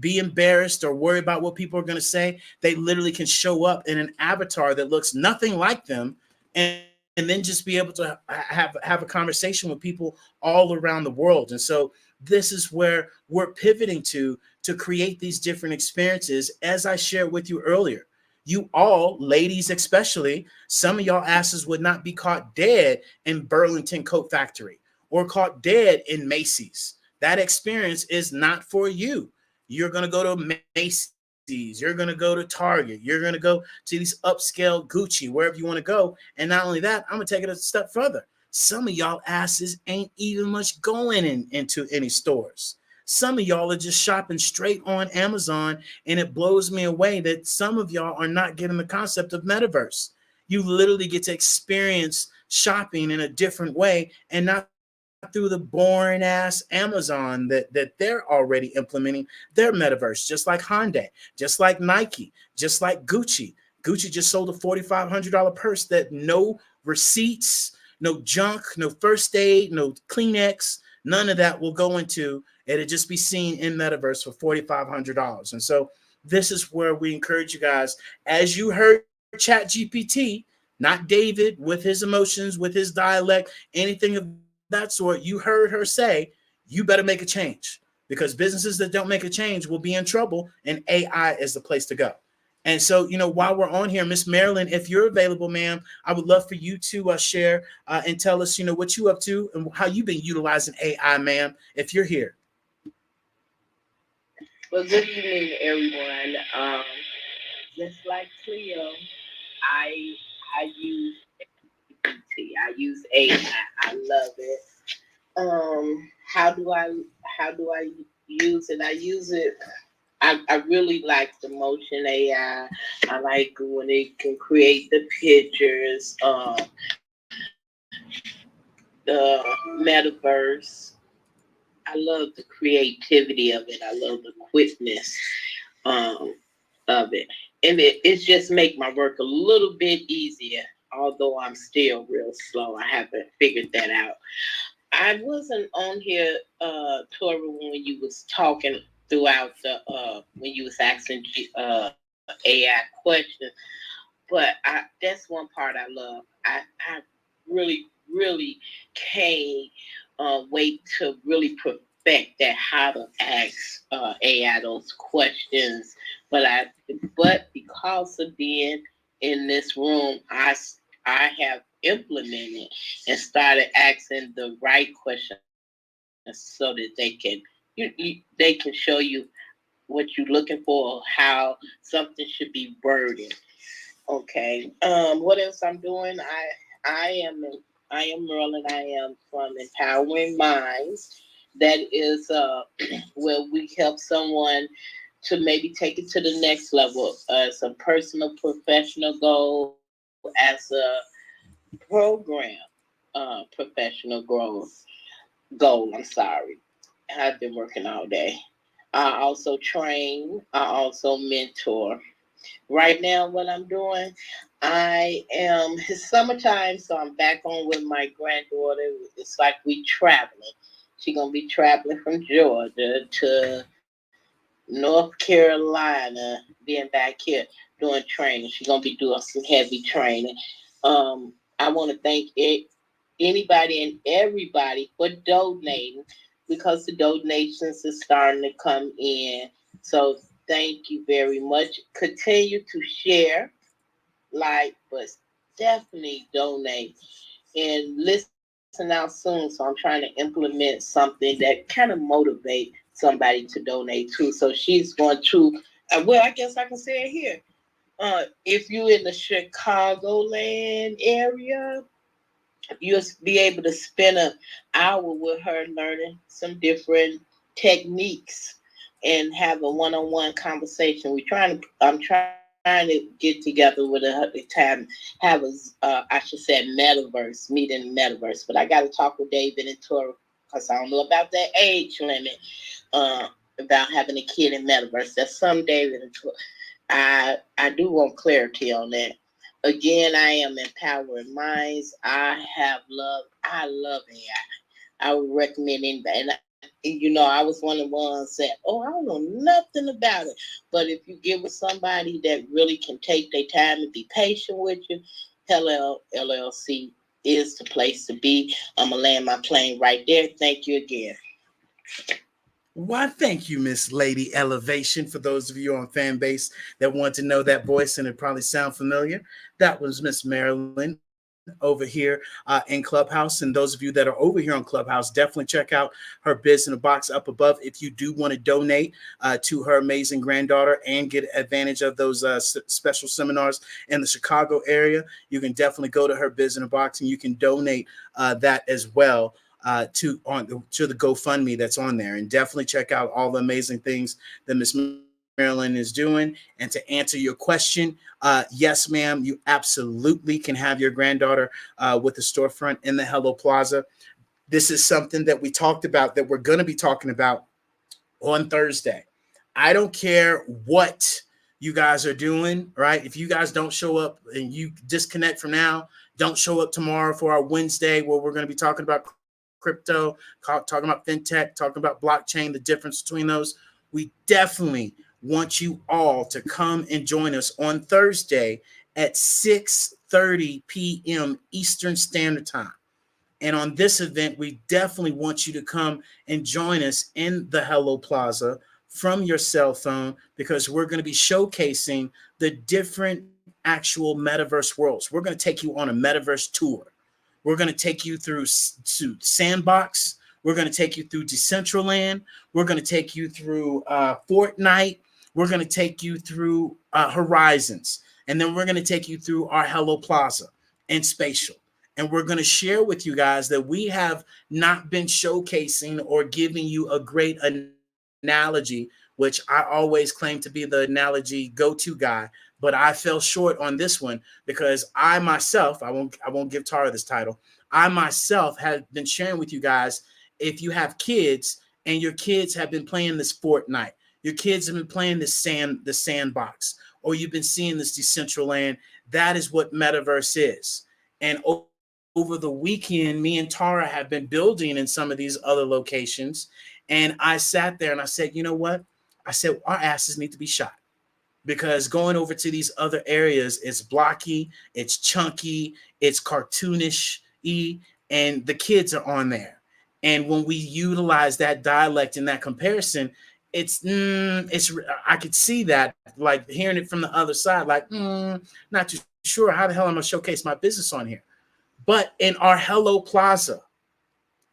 be embarrassed, or worry about what people are going to say. They literally can show up in an avatar that looks nothing like them, and then just be able to have a conversation with people all around the world. And so this is where we're pivoting to create these different experiences, as I shared with you earlier. You all, ladies especially, some of y'all asses would not be caught dead in Burlington Coat Factory or caught dead in Macy's. That experience is not for you. You're going to go to Macy's. You're going to go to Target. You're going to go to these upscale Gucci, wherever you want to go. And not only that, I'm going to take it a step further. Some of y'all asses ain't even much going into any stores. Some of y'all are just shopping straight on Amazon, and it blows me away that some of y'all are not getting the concept of metaverse. You literally get to experience shopping in a different way, and not through the boring ass Amazon that they're already implementing their metaverse, just like Hyundai, just like Nike, just like Gucci. Gucci just sold a $4,500 purse that no receipts, no junk, no first aid, no Kleenex, none of that will go into. It'll just be seen in metaverse for $4,500. And so this is where we encourage you guys, as you heard Chat GPT, not David with his emotions, with his dialect, anything of that sort, you heard her say, you better make a change, because businesses that don't make a change will be in trouble, and AI is the place to go. And so, while we're on here, Miss Marilyn, if you're available, ma'am, I would love for you to share and tell us, what you up to and how you've been utilizing AI, ma'am, if you're here. Well, good evening, everyone. Just like Cleo, I use GPT. I use AI. I love it. How do I use it? I use it. I really like the motion AI. I like when it can create the pictures, the metaverse. I love the creativity of it. I love the quickness of it. And it's just make my work a little bit easier, although I'm still real slow. I haven't figured that out. I wasn't on here, Tori, when you was talking throughout when you was asking AI questions, but that's one part I love. I really, really can't wait to really perfect that, how to ask AI those questions. But because of being in this room, I have implemented and started asking the right questions so that they can they can show you what you're looking for, how something should be worded. Okay. What else I'm doing? I am Merlin. I am from Empowering Minds. That is where we help someone to maybe take it to the next level as a personal, professional goal, as a program, professional growth goal. I'm sorry. I've been working all day. I also train. I also mentor. Right now, what I'm doing, it's summertime, so I'm back on with my granddaughter. It's like we traveling. She's going to be traveling from Georgia to North Carolina, being back here doing training. She's going to be doing some heavy training. I want to thank anybody and everybody for donating, because the donations are starting to come in. So thank you very much. Continue to share, but definitely donate and listen out soon. So I'm trying to implement something that kind of motivate somebody to donate too. So she's going to, I guess I can say it here. If you in the Chicagoland area, you'll be able to spend an hour with her learning some different techniques and have a one-on-one conversation. I'm trying to get together with her at the time, have a, I should say, metaverse, meet in the metaverse. But I got to talk with David and Tora because I don't know about that age limit, about having a kid in metaverse. That's some David and Tora. I do want clarity on that. Again, I am empowering minds. I love AI. I would recommend anybody. And I was one of the ones that, I don't know nothing about it. But if you give it somebody that really can take their time and be patient with you, Hello LLC is the place to be. I'm going to land my plane right there. Thank you again. Why, thank you, Miss Lady Elevation. For those of you on fan base that want to know that voice and it probably sound familiar, that was Miss Marilyn over here in Clubhouse. And those of you that are over here on Clubhouse, definitely check out her biz in the box up above if you do want to donate to her amazing granddaughter and get advantage of those special seminars in the Chicago area. You can definitely go to her biz in the box and you can donate that as well. To the GoFundMe that's on there, and definitely check out all the amazing things that Miss Marilyn is doing. And to answer your question, yes, ma'am, you absolutely can have your granddaughter with a storefront in the Hello Plaza. This is something that we talked about, that we're going to be talking about on Thursday. I don't care what you guys are doing, right? If you guys don't show up and you disconnect from now, don't show up tomorrow for our Wednesday where we're going to be talking about crypto, talking about fintech, talking about blockchain, the difference between those. We definitely want you all to come and join us on Thursday at 6:30 p.m. Eastern Standard Time. And on this event, we definitely want you to come and join us in the Hello Plaza from your cell phone, because we're going to be showcasing the different actual metaverse worlds. We're going to take you on a metaverse tour. We're going to take you through Sandbox. We're going to take you through Decentraland. We're going to take you through Fortnite. We're going to take you through Horizons. And then we're going to take you through our Hello Plaza and Spatial. And we're going to share with you guys that we have not been showcasing or giving you a great analogy, which I always claim to be the analogy go-to guy. But I fell short on this one because I myself, I won't give Tara this title. I myself have been sharing with you guys, if you have kids and your kids have been playing this Fortnite, your kids have been playing the Sandbox, or you've been seeing this Decentraland, that is what metaverse is. And over the weekend, me and Tara have been building in some of these other locations. And I sat there and I said, you know what? I said, our asses need to be shot. Because going over to these other areas, it's blocky, it's chunky, it's cartoonish-y, and the kids are on there. And when we utilize that dialect in that comparison, it's I could see that, like hearing it from the other side, like, not too sure how the hell I'm going to showcase my business on here. But in our Hello Plaza,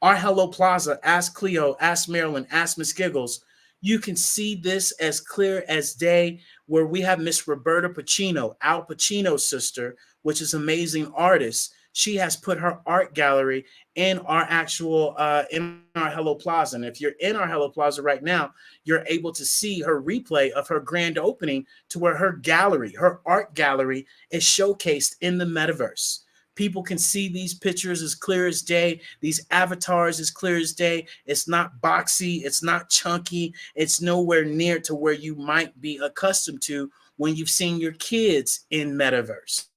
ask Cleo, ask Marilyn, ask Miss Giggles, you can see this as clear as day, where we have Miss Roberta Pacino, Al Pacino's sister, which is an amazing artist. She has put her art gallery in our actual, in our Hello Plaza. And if you're in our Hello Plaza right now, you're able to see her replay of her grand opening, to where her gallery, her art gallery, is showcased in the metaverse. People can see these pictures as clear as day, these avatars as clear as day. It's not boxy, it's not chunky, it's nowhere near to where you might be accustomed to when you've seen your kids in metaverse,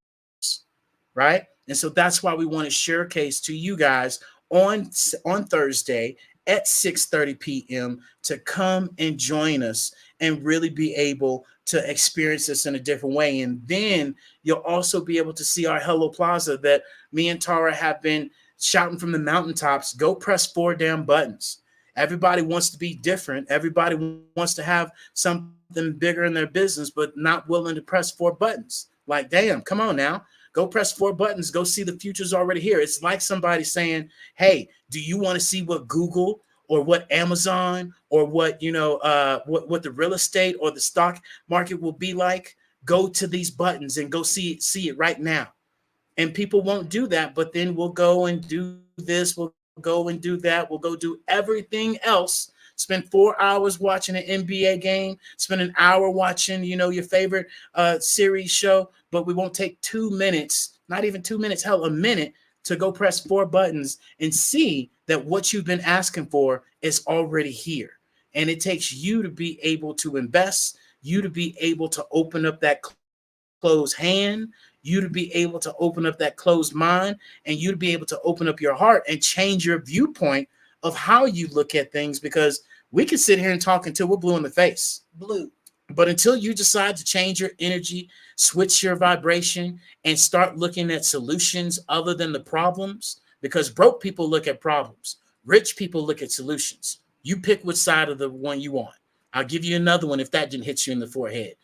right? And so that's why we want to showcase to you guys on Thursday at 6:30 p.m. to come and join us and really be able to experience this in a different way. And then you'll also be able to see our Hello Plaza that me and Tara have been shouting from the mountaintops. Go press 4 damn buttons. Everybody wants to be different. Everybody wants to have something bigger in their business, but not willing to press 4 buttons. Like, damn, come on now. Go press 4 buttons. Go see the future's already here. It's like somebody saying, hey, do you want to see what Google or what Amazon or what, what the real estate or the stock market will be like? go to these buttons and go see it right now. And people won't do that, but then we'll go and do this, we'll go and do that, we'll go do everything else. Spend 4 hours watching an NBA game, spend an hour watching, your favorite series show, but we won't take 2 minutes, not even 2 minutes, hell, a minute, to go press 4 buttons and see that what you've been asking for is already here. And it takes you to be able to invest, you to be able to open up that closed hand, you to be able to open up that closed mind, and you to be able to open up your heart and change your viewpoint of how you look at things, because we can sit here and talk until we're blue in the face. Blue. But until you decide to change your energy, switch your vibration, and start looking at solutions other than the problems, because broke people look at problems, rich people look at solutions. You pick which side of the one you want. I'll give you another one if that didn't hit you in the forehead.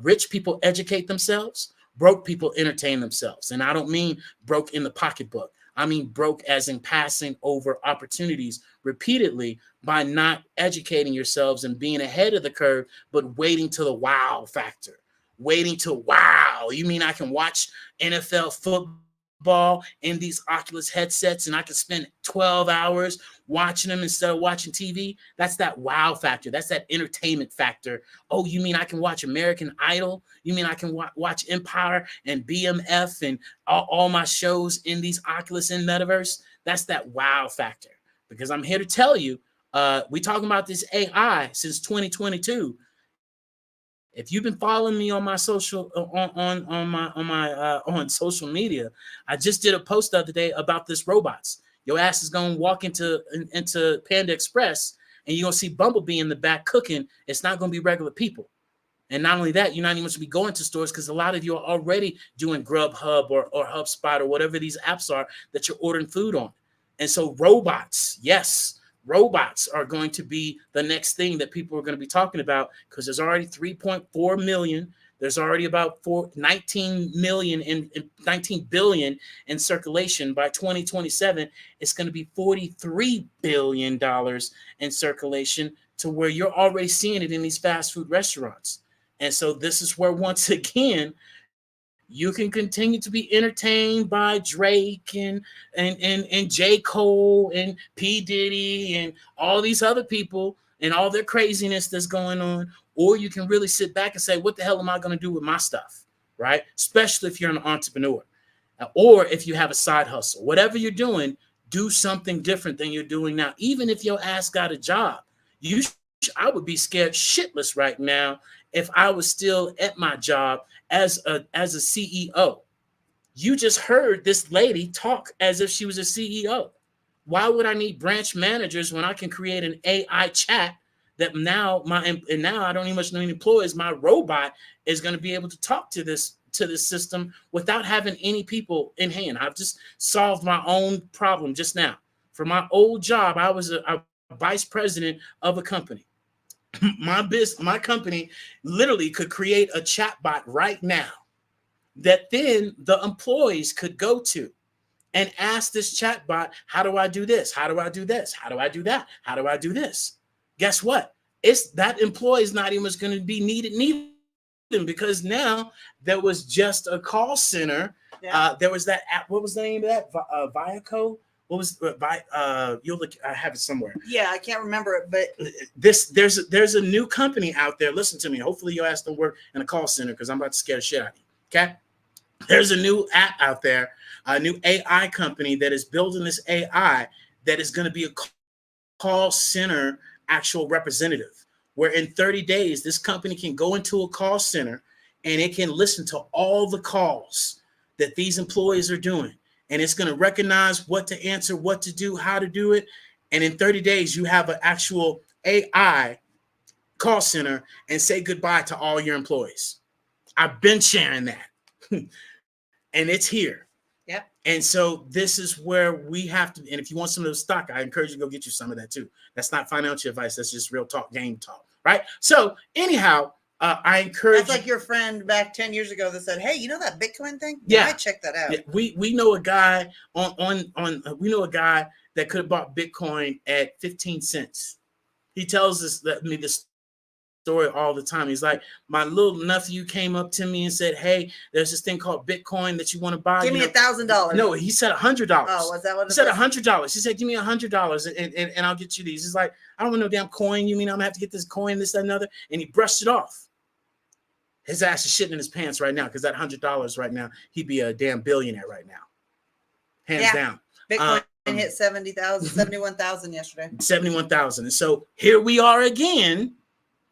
Rich people educate themselves. Broke people entertain themselves. And I don't mean broke in the pocketbook. I mean broke as in passing over opportunities repeatedly by not educating yourselves and being ahead of the curve, but waiting to the wow factor. Waiting to wow. You mean I can watch NFL football in these Oculus headsets and I can spend 12 hours watching them instead of watching TV? That's that wow factor. That's that entertainment factor. Oh, you mean I can watch American Idol? You mean I can watch Empire and BMF and all my shows in these Oculus and Metaverse? That's that wow factor. Because I'm here to tell you, we talking about this AI since 2022. If you've been following me on my social on social media, I just did a post the other day about this robots. Your ass is gonna walk into Panda Express and you're gonna see Bumblebee in the back cooking. It's not gonna be regular people. And not only that, you're not even going to be going to stores because a lot of you are already doing Grubhub or HubSpot or whatever these apps are that you're ordering food on. And so robots, yes, robots are going to be the next thing that people are going to be talking about, because there's already 3.4 million. There's already about 19 billion in circulation. By 2027, it's going to be $43 billion in circulation, to where you're already seeing it in these fast food restaurants. And so this is where, once again, you can continue to be entertained by Drake and J. Cole and P. Diddy and all these other people and all their craziness that's going on. Or you can really sit back and say, what the hell am I going to do with my stuff? Right? Especially if you're an entrepreneur or if you have a side hustle. Whatever you're doing, do something different than you're doing now. Even if your ass got a job, I would be scared shitless right now if I was still at my job as a CEO. You just heard this lady talk as if she was a CEO. Why would I need branch managers when I can create an AI chat that now I don't even much need employees. My robot is going to be able to talk to this system without having any people in hand. I've just solved my own problem just now. For my old job, I was a vice president of a company. My company literally could create a chatbot right now that then the employees could go to and ask this chatbot, how do I do this? How do I do this? How do I do that? How do I do this? Guess what? It's that employee is not even going to be needed, because now there was just a call center. Yeah. There was that app. What was the name of that? Viaco. What was you'll look? I have it somewhere. Yeah, I can't remember it, but there's a new company out there. Listen to me. Hopefully your ass don't work in a call center, because I'm about to scare the shit out of you. Okay. There's a new app out there, a new AI company that is building this AI that is going to be a call center actual representative, where in 30 days, this company can go into a call center and it can listen to all the calls that these employees are doing. And it's going to recognize what to answer, what to do, how to do it. And in 30 days, you have an actual AI call center and say goodbye to all your employees. I've been sharing that. And it's here. Yeah. And so this is where we have to, and if you want some of the stock, I encourage you to go get you some of that too. That's not financial advice. That's just real talk, game talk. Right. So anyhow, I encourage. That's like your friend back 10 years ago that said, "Hey, you know that Bitcoin thing? Yeah, I check that out." Yeah. We know a guy we know a guy that could have bought Bitcoin at 15 cents. He tells us this story all the time. He's like, my little nephew came up to me and said, hey, there's this thing called Bitcoin that you want to buy. Give me $1,000. No, he said $100. Oh, was that what he said? $100. He said, give me $100 and I'll get you these. He's like, I don't want no damn coin. You mean I'm gonna have to get this coin, this, that, another? And he brushed it off. His ass is shitting in his pants right now because that $100 right now, he'd be a damn billionaire right now. Hands down. Bitcoin hit 71,000 yesterday. 71,000. And so here we are again,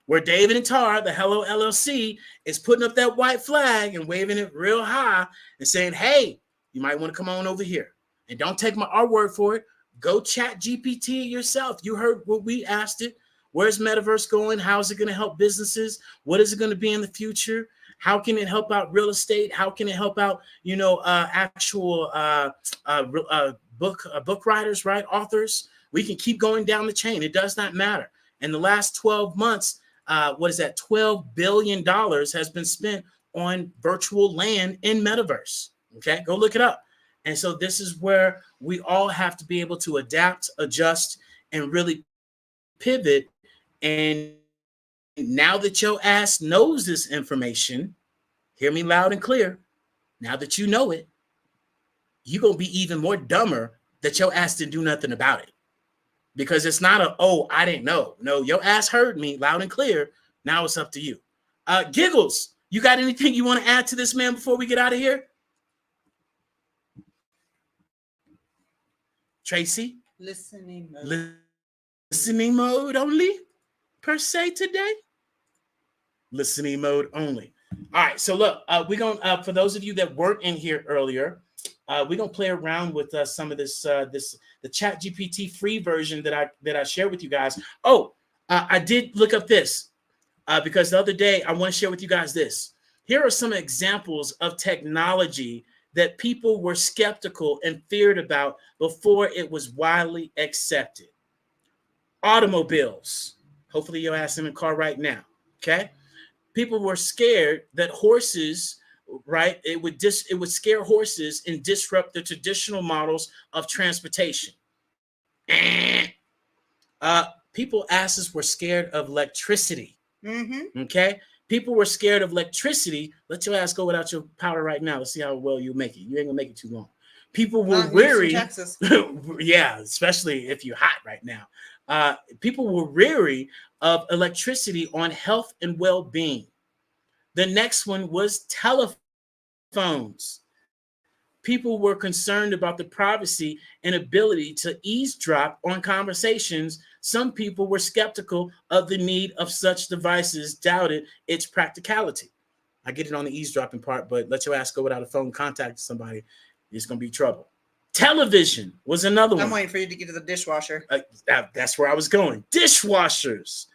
where David and Tar, the Hello LLC, is putting up that white flag and waving it real high and saying, hey, you might want to come on over here. And don't take our word for it. Go chat GPT yourself. You heard what we asked it. Where's Metaverse going? How is it going to help businesses? What is it going to be in the future? How can it help out real estate? How can it help out, actual book writers, right? Authors. We can keep going down the chain. It does not matter. In the last 12 months, $12 billion has been spent on virtual land in Metaverse. Okay, go look it up. And so this is where we all have to be able to adapt, adjust, and really pivot. And now that your ass knows this information, hear me loud and clear. Now that you know it, you're going to be even more dumber that your ass didn't do nothing about it. Because it's not I didn't know. No, your ass heard me loud and clear. Now it's up to you. Giggles, you got anything you want to add to this, man, before we get out of here? Tracy? Listening mode. Listening mode only, per se, today? Listening mode only. All right, so look, we're going to, for those of you that weren't in here earlier, we're going to play around with some of the Chat GPT free version that I shared with you guys. I did look up this because the other day I want to share with you guys this. Here are some examples of technology that people were skeptical and feared about before it was widely accepted. Automobiles. Hopefully your ass in the car right now. Okay. People were scared that horses, right? It would scare horses and disrupt the traditional models of transportation. People asses were scared of electricity. Mm-hmm. Okay. People were scared of electricity. Let your ass go without your power right now. Let's see how well you make it. You ain't gonna make it too long. People were weary. Yeah, especially if you're hot right now. People were weary of electricity on health and well-being. The next one was telephones. People were concerned about the privacy and ability to eavesdrop on conversations. Some people were skeptical of the need of such devices, doubted its practicality. I get it on the eavesdropping part, but let your ass go without a phone contacting somebody. It's going to be trouble. Television was another one. I'm waiting for you to get to the dishwasher. That's where I was going. Dishwashers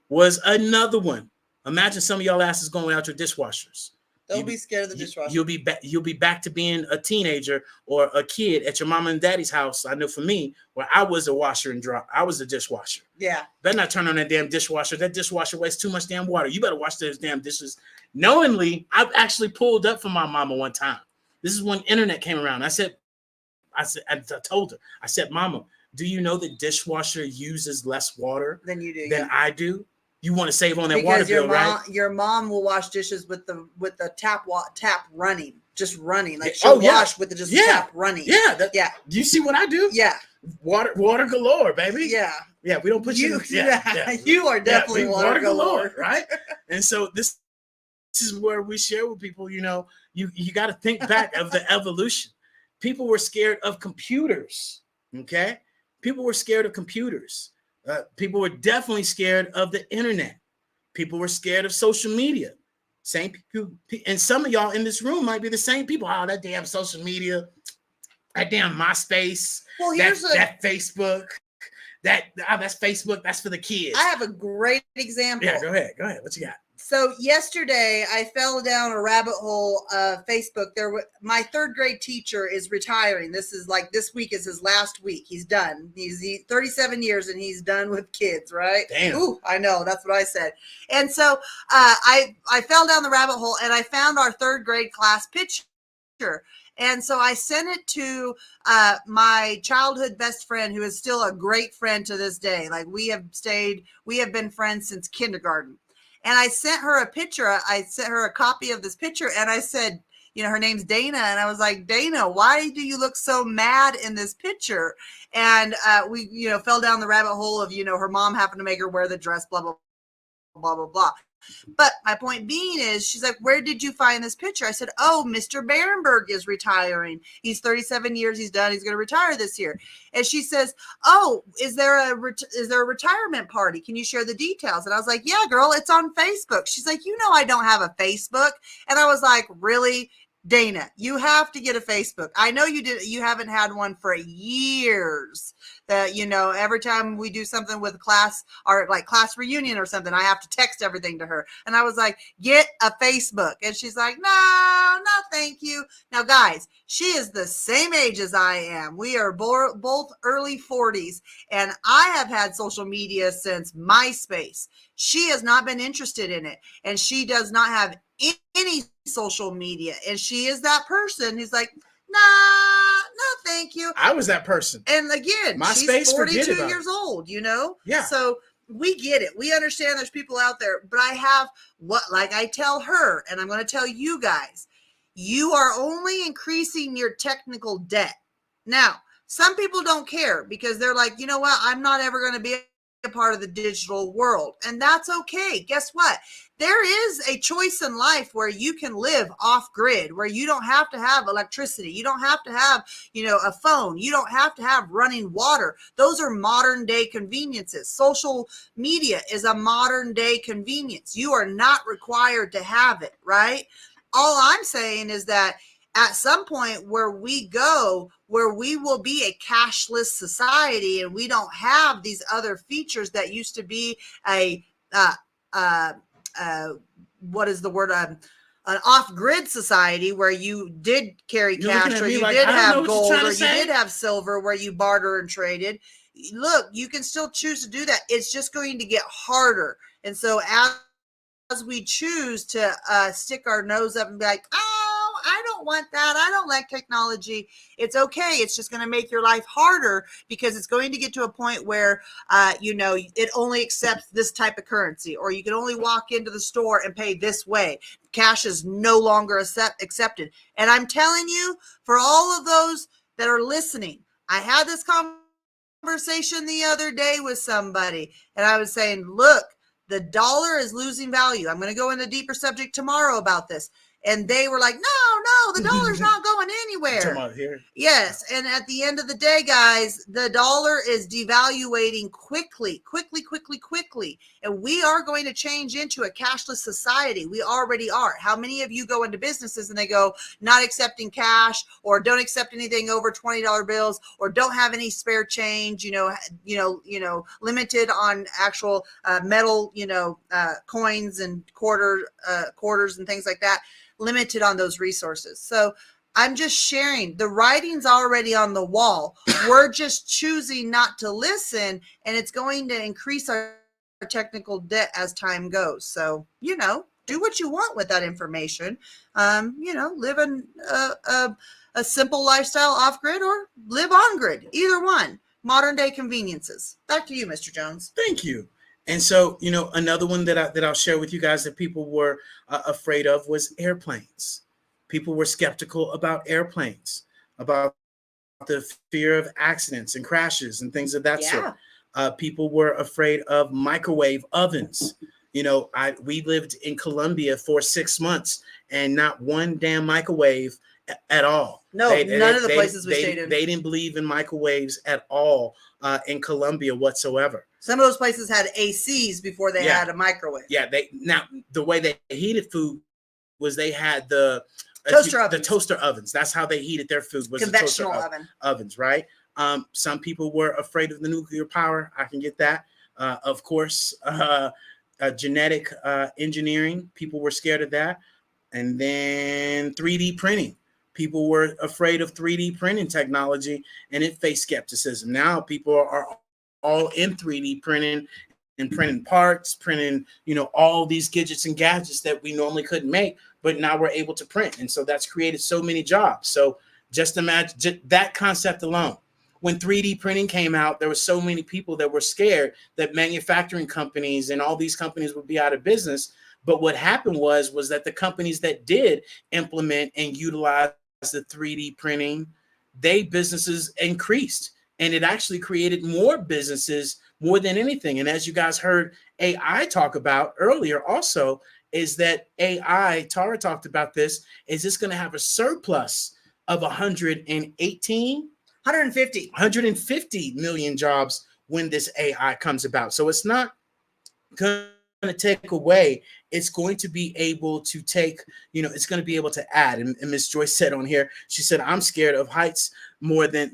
was another one. Imagine some of y'all asses going without your dishwashers. Don't be scared of the dishwasher. You'll be back to being a teenager or a kid at your mama and daddy's house. I know for me, where I was a washer and drop, I was a dishwasher. Yeah. Better not turn on that damn dishwasher. That dishwasher wastes too much damn water. You better wash those damn dishes. Knowingly, I've actually pulled up for my mama one time. This is when internet came around. I told her, I said, Mama, do you know that dishwasher uses less water than you do? Than I do? You want to save on that because water bill, right? Your mom will wash dishes with the tap running, just running. Like she'll wash with the tap running. Yeah, yeah. Do you see what I do? Yeah. Water galore, baby. Yeah. Yeah, we don't put you. You are definitely water galore, right? And so this is where we share with people. You got to think back of the evolution. People were scared of computers. Okay, people were scared of computers. People were definitely scared of the internet. People were scared of social media. Same people, and some of y'all in this room might be the same people. Oh, that damn social media, that damn MySpace, well, that Facebook, that's Facebook. That's for the kids. I have a great example. Yeah, go ahead. What you got? So yesterday I fell down a rabbit hole of Facebook. My third grade teacher is retiring. This week is his last week. He's done. He's 37 years and he's done with kids, right? Damn. Ooh, I know. That's what I said. And so I fell down the rabbit hole and I found our third grade class picture. And so I sent it to my childhood best friend, who is still a great friend to this day. Like we have been friends since kindergarten. And I sent her a picture. I sent her a copy of this picture, and I said, her name's Dana. And I was like, Dana, why do you look so mad in this picture? And we, fell down the rabbit hole of, her mom happened to make her wear the dress, blah, blah, blah, blah, blah. But my point being is, she's like, where did you find this picture? I said, oh, Mr. Barenberg is retiring. He's 37 years. He's done. He's going to retire this year. And she says, oh, is there a retirement party? Can you share the details? And I was like, yeah, girl, it's on Facebook. She's like, I don't have a Facebook. And I was like, really? Dana, you have to get a Facebook. I know you haven't had one for years. That, every time we do something with class or like class reunion or something, I have to text everything to her. And I was like, get a Facebook. And she's like, no, thank you. Now, guys, she is the same age as I am. We are both early 40s, and I have had social media since MySpace. She has not been interested in it, and she does not have any social media. And she is that person who's like, no, thank you. I was that person. And again, MySpace, she's 42 years old, Yeah. So we get it. We understand there's people out there, but I have like I tell her, and I'm going to tell you guys, you are only increasing your technical debt. Now, some people don't care because they're like, you know what? I'm not ever going to be a part of the digital world. And that's okay. Guess what? There is a choice in life where you can live off grid, where you don't have to have electricity. You don't have to have, a phone. You don't have to have running water. Those are modern day conveniences. Social media is a modern day convenience. You are not required to have it, right? All I'm saying is that at some point where we will be a cashless society and we don't have these other features that used to be what is the word? An off-grid society where you did carry cash, or you did have gold, or you did have silver where you barter and traded. Look, you can still choose to do that. It's just going to get harder. And so as we choose to stick our nose up and be like, I don't want that. I don't like technology. It's okay. It's just going to make your life harder because it's going to get to a point where, it only accepts this type of currency, or you can only walk into the store and pay this way. Cash is no longer accepted. And I'm telling you, for all of those that are listening, I had this conversation the other day with somebody, and I was saying, look, the dollar is losing value. I'm going to go into a deeper subject tomorrow about this. And they were like, no, the dollar's not going anywhere. Yes. And at the end of the day, guys, the dollar is devaluating quickly. And we are going to change into a cashless society. We already are. How many of you go into businesses and they go not accepting cash, or don't accept anything over $20 bills, or don't have any spare change, limited on actual metal, coins and quarters and things like that. Limited on those resources. So I'm just sharing. The writing's already on the wall. We're just choosing not to listen, and it's going to increase our technical debt as time goes. So, do what you want with that information. Live a simple lifestyle off grid, or live on grid. Either one. Modern day conveniences. Back to you, Mr. Jones. Thank you. And so, another one that I'll share with you guys that people were afraid of was airplanes. People were skeptical about airplanes, about the fear of accidents and crashes and things of that sort. People were afraid of microwave ovens. We lived in Colombia for 6 months, and not one damn microwave at all. No, none of the places we stayed in. They didn't believe in microwaves at all in Colombia whatsoever. Some of those places had ACs before they had a microwave. Yeah, the way they heated food was they had the toaster ovens. That's how they heated their food, was conventional ovens, right? Some people were afraid of the nuclear power. I can get that. Of course, genetic engineering. People were scared of that. And then 3D printing. People were afraid of 3D printing technology, and it faced skepticism. Now people are all in 3D printing and printing parts, printing, all these gadgets and gadgets that we normally couldn't make, but now we're able to print. And so that's created so many jobs. So just imagine that concept alone. when 3D printing came out, there were so many people that were scared that manufacturing companies and all these companies would be out of business. But what happened was that the companies that did implement and utilize the 3D printing, they businesses increased, and it actually created more businesses more than anything. And as you guys heard AI talk about earlier also, is that AI, Tara talked about this, is this going to have a surplus of 150 million jobs when this AI comes about. So it's not going to take away. It's going to be able to take, it's going to be able to add. And Miss Joyce said on here, she said, I'm scared of heights more than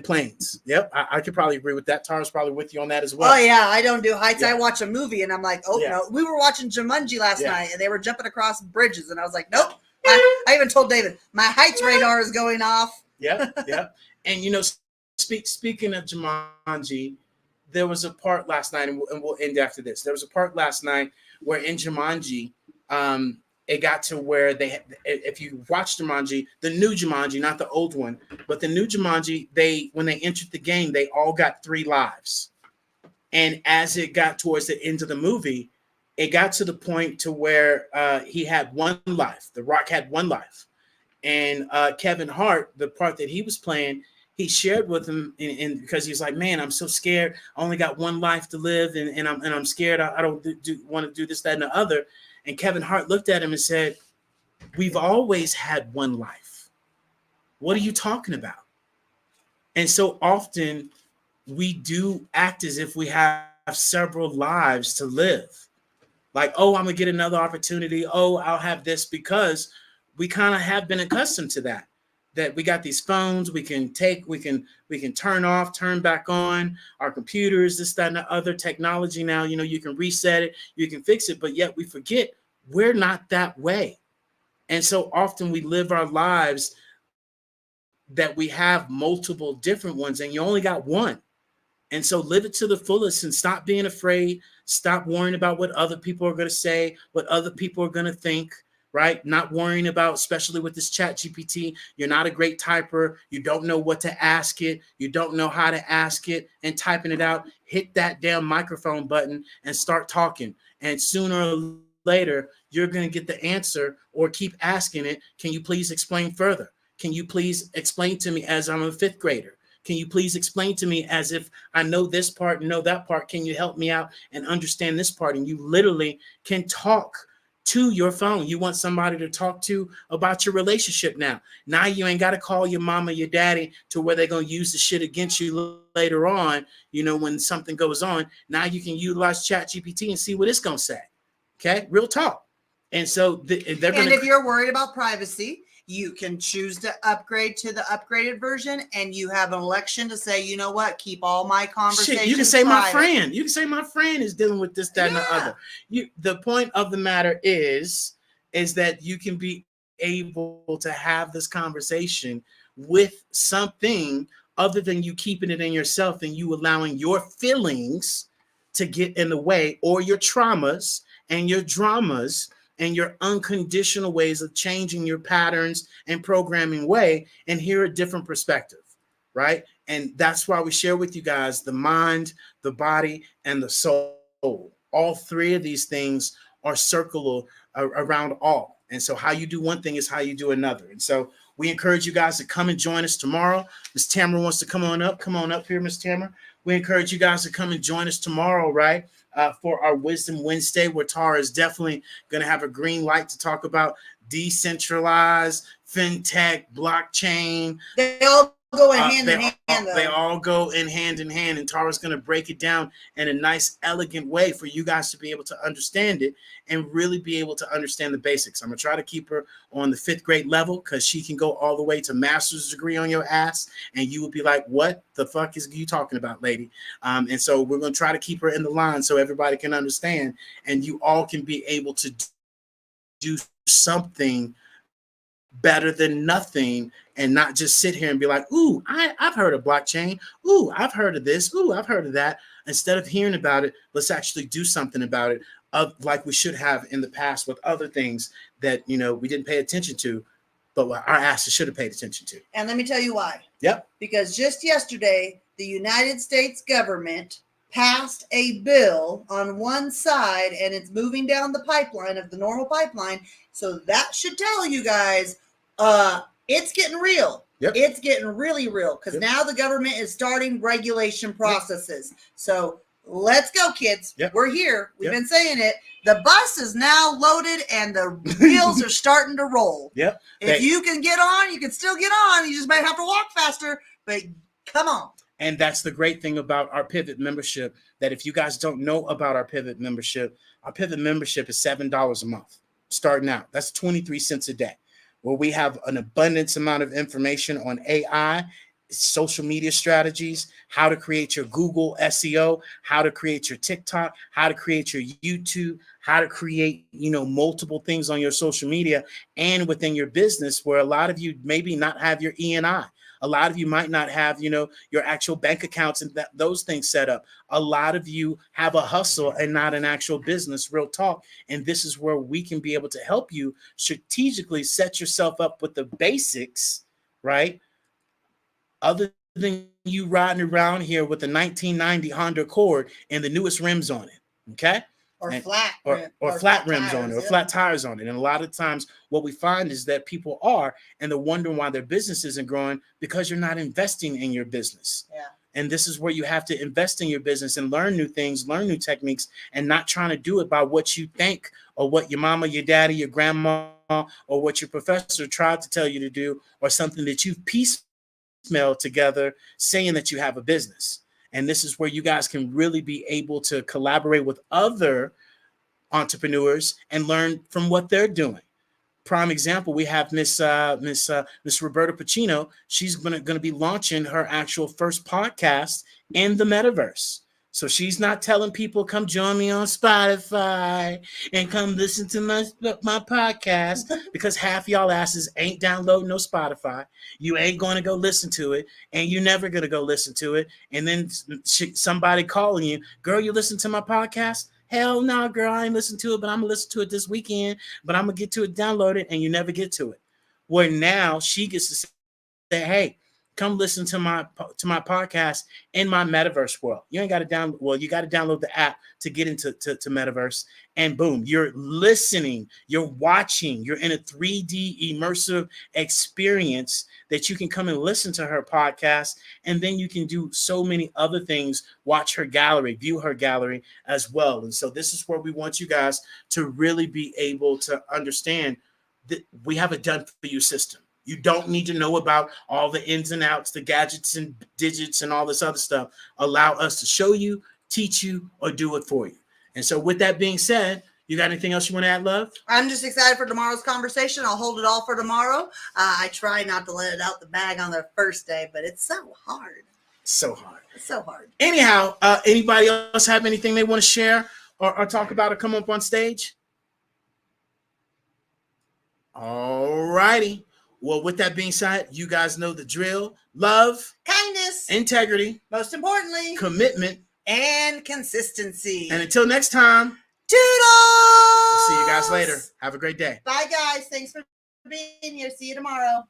planes. Yep, I could probably agree with that. Tara's probably with you on that as well. Oh yeah, I don't do heights. Yeah. I watch a movie and I'm like, oh Yeah. no. We were watching Jumanji last Yeah. night and they were jumping across bridges and I was like, nope. I even told David, my heights radar is going off. Yep. And speaking of Jumanji, there was a part last night, and we'll end after this. There was a part last night where in Jumanji, it got to where if you watch Jumanji, the new Jumanji, not the old one, but the new Jumanji, when they entered the game, they all got 3 lives. And as it got towards the end of the movie, it got to the point to where he had 1 life. The Rock had 1 life. And Kevin Hart, the part that he was playing, he shared with him, and because he's like, man, I'm so scared. I only got 1 life to live, and I'm scared. I don't want to do this, that, and the other. And Kevin Hart looked at him and said, we've always had 1 life. What are you talking about? And so often we do act as if we have several lives to live. Like, oh, I'm gonna get another opportunity. Oh, I'll have this, because we kind of have been accustomed to that we got these phones we can turn off, turn back on, our computers, this, that, and the other technology now, you can reset it, you can fix it, but yet we forget we're not that way. And so often we live our lives that we have multiple different ones and you only got 1. And so live it to the fullest and stop being afraid. Stop worrying about what other people are going to say, what other people are going to think, right? Not worrying about, especially with this chat GPT, you're not a great typer. You don't know what to ask it. You don't know how to ask it and typing it out. Hit that damn microphone button and start talking. And sooner or later, you're going to get the answer, or keep asking it. Can you please explain further? Can you please explain to me as I'm a 5th grader? Can you please explain to me as if I know this part and know that part? Can you help me out and understand this part? And you literally can talk to your phone. You want somebody to talk to about your relationship now. Now you ain't got to call your mama, your daddy, to where they're going to use the shit against you later on, when something goes on. Now you can utilize chat GPT and see what it's going to say. Okay? Real talk. And so they're going to... And if you're worried about privacy, you can choose to upgrade to the upgraded version, and you have an election to say, you know what, keep all my conversations. Shit, you can say private. my friend. You can say my friend is dealing with this, that, and the other. The point of the matter is that you can be able to have this conversation with something other than you keeping it in yourself and you allowing your feelings to get in the way, or your traumas and your dramas and your unconditional ways of changing your patterns and programming way, and hear a different perspective, right? And that's why we share with you guys the mind, the body, and the soul. All 3 of these things are circular around all. And so how you do one thing is how you do another. And so we encourage you guys to come and join us tomorrow. Miss Tamara wants to come on up. Come on up here, Miss Tamara. We encourage you guys to come and join us tomorrow, right? For our Wisdom Wednesday, where Tara is definitely going to have a green light to talk about decentralized, fintech, blockchain. They all go in hand in hand. They all go in hand, and Tara's going to break it down in a nice, elegant way for you guys to be able to understand it and really be able to understand the basics. I'm going to try to keep her on the 5th grade level, because she can go all the way to master's degree on your ass, and you will be like, what the fuck is you talking about, lady? And so we're going to try to keep her in the line so everybody can understand, and you all can be able to do something better than nothing, and not just sit here and be like, ooh, I've heard of blockchain. Ooh, I've heard of this. Ooh, I've heard of that. Instead of hearing about it, let's actually do something about it, like we should have in the past with other things that, we didn't pay attention to. but our asses should have paid attention to. And let me tell you why. Yep. Because just yesterday, the United States government passed a bill on one side, and it's moving down the pipeline of the normal pipeline. So that should tell you guys, it's getting real. Yep. It's getting really real, because Yep. now the government is starting regulation processes. So let's go, kids. Yep. We're here. We've Yep. been saying it. The bus is now loaded and the wheels are starting to roll. Yep. If you can get on, you can still get on. You just might have to walk faster, but come on. And that's the great thing about our Pivot membership, that if you guys don't know about our Pivot membership is $7 a month starting out. That's 23 cents a day, where we have an abundance amount of information on AI, social media strategies, how to create your Google SEO, how to create your TikTok, how to create your YouTube, how to create, multiple things on your social media and within your business, where a lot of you maybe not have your E&I. A lot of you might not have, your actual bank accounts and those things set up. A lot of you have a hustle and not an actual business, real talk. And this is where we can be able to help you strategically set yourself up with the basics, right? Other than you riding around here with the 1990 Honda Accord and the newest rims on it, okay? Or And- flat. or flat rims on it, or tires, flat tires on it. And a lot of times what we find is that people are, and they're wondering why their business isn't growing, because you're not investing in your business. Yeah. And this is where you have to invest in your business and learn new things, learn new techniques, and not trying to do it by what you think or what your mama, your daddy, your grandma, or what your professor tried to tell you to do, or something that you've piecemealed together saying that you have a business. And this is where you guys can really be able to collaborate with other entrepreneurs and learn from what they're doing. Prime example, we have Miss Roberta Pacino. She's gonna be launching her actual first podcast in the metaverse. So she's not telling people, come join me on Spotify and come listen to my podcast, because half y'all asses ain't downloading no Spotify. You ain't going to go listen to it, and you're never going to go listen to it. And then somebody calling you, girl, you listen to my podcast? Hell no, girl, I ain't listen to it, but I'm going to listen to it this weekend, but I'm going to get to it, download it, and you never get to it. Where now she gets to say, hey, come listen to my podcast in my metaverse world. You ain't got to download. Well, you got to download the app to get into to metaverse, and boom, you're listening, you're watching, you're in a 3D immersive experience that you can come and listen to her podcast, and then you can do so many other things. Watch her gallery, view her gallery as well. And so this is where we want you guys to really be able to understand that we have a done for you system. You don't need to know about all the ins and outs, the gadgets and digits and all this other stuff. Allow us to show you, teach you, or do it for you. And so with that being said, you got anything else you want to add, love? I'm just excited for tomorrow's conversation. I'll hold it all for tomorrow. I try not to let it out the bag on the first day, but it's so hard. So hard. It's so hard. Anyhow, anybody else have anything they want to share or talk about or come up on stage? All righty. Well, with that being said, you guys know the drill. Love, Kindness, integrity, most importantly, commitment, and consistency. and until next time, Toodles! see you guys later. Have a great day. Bye, guys. Thanks for being here. See you tomorrow.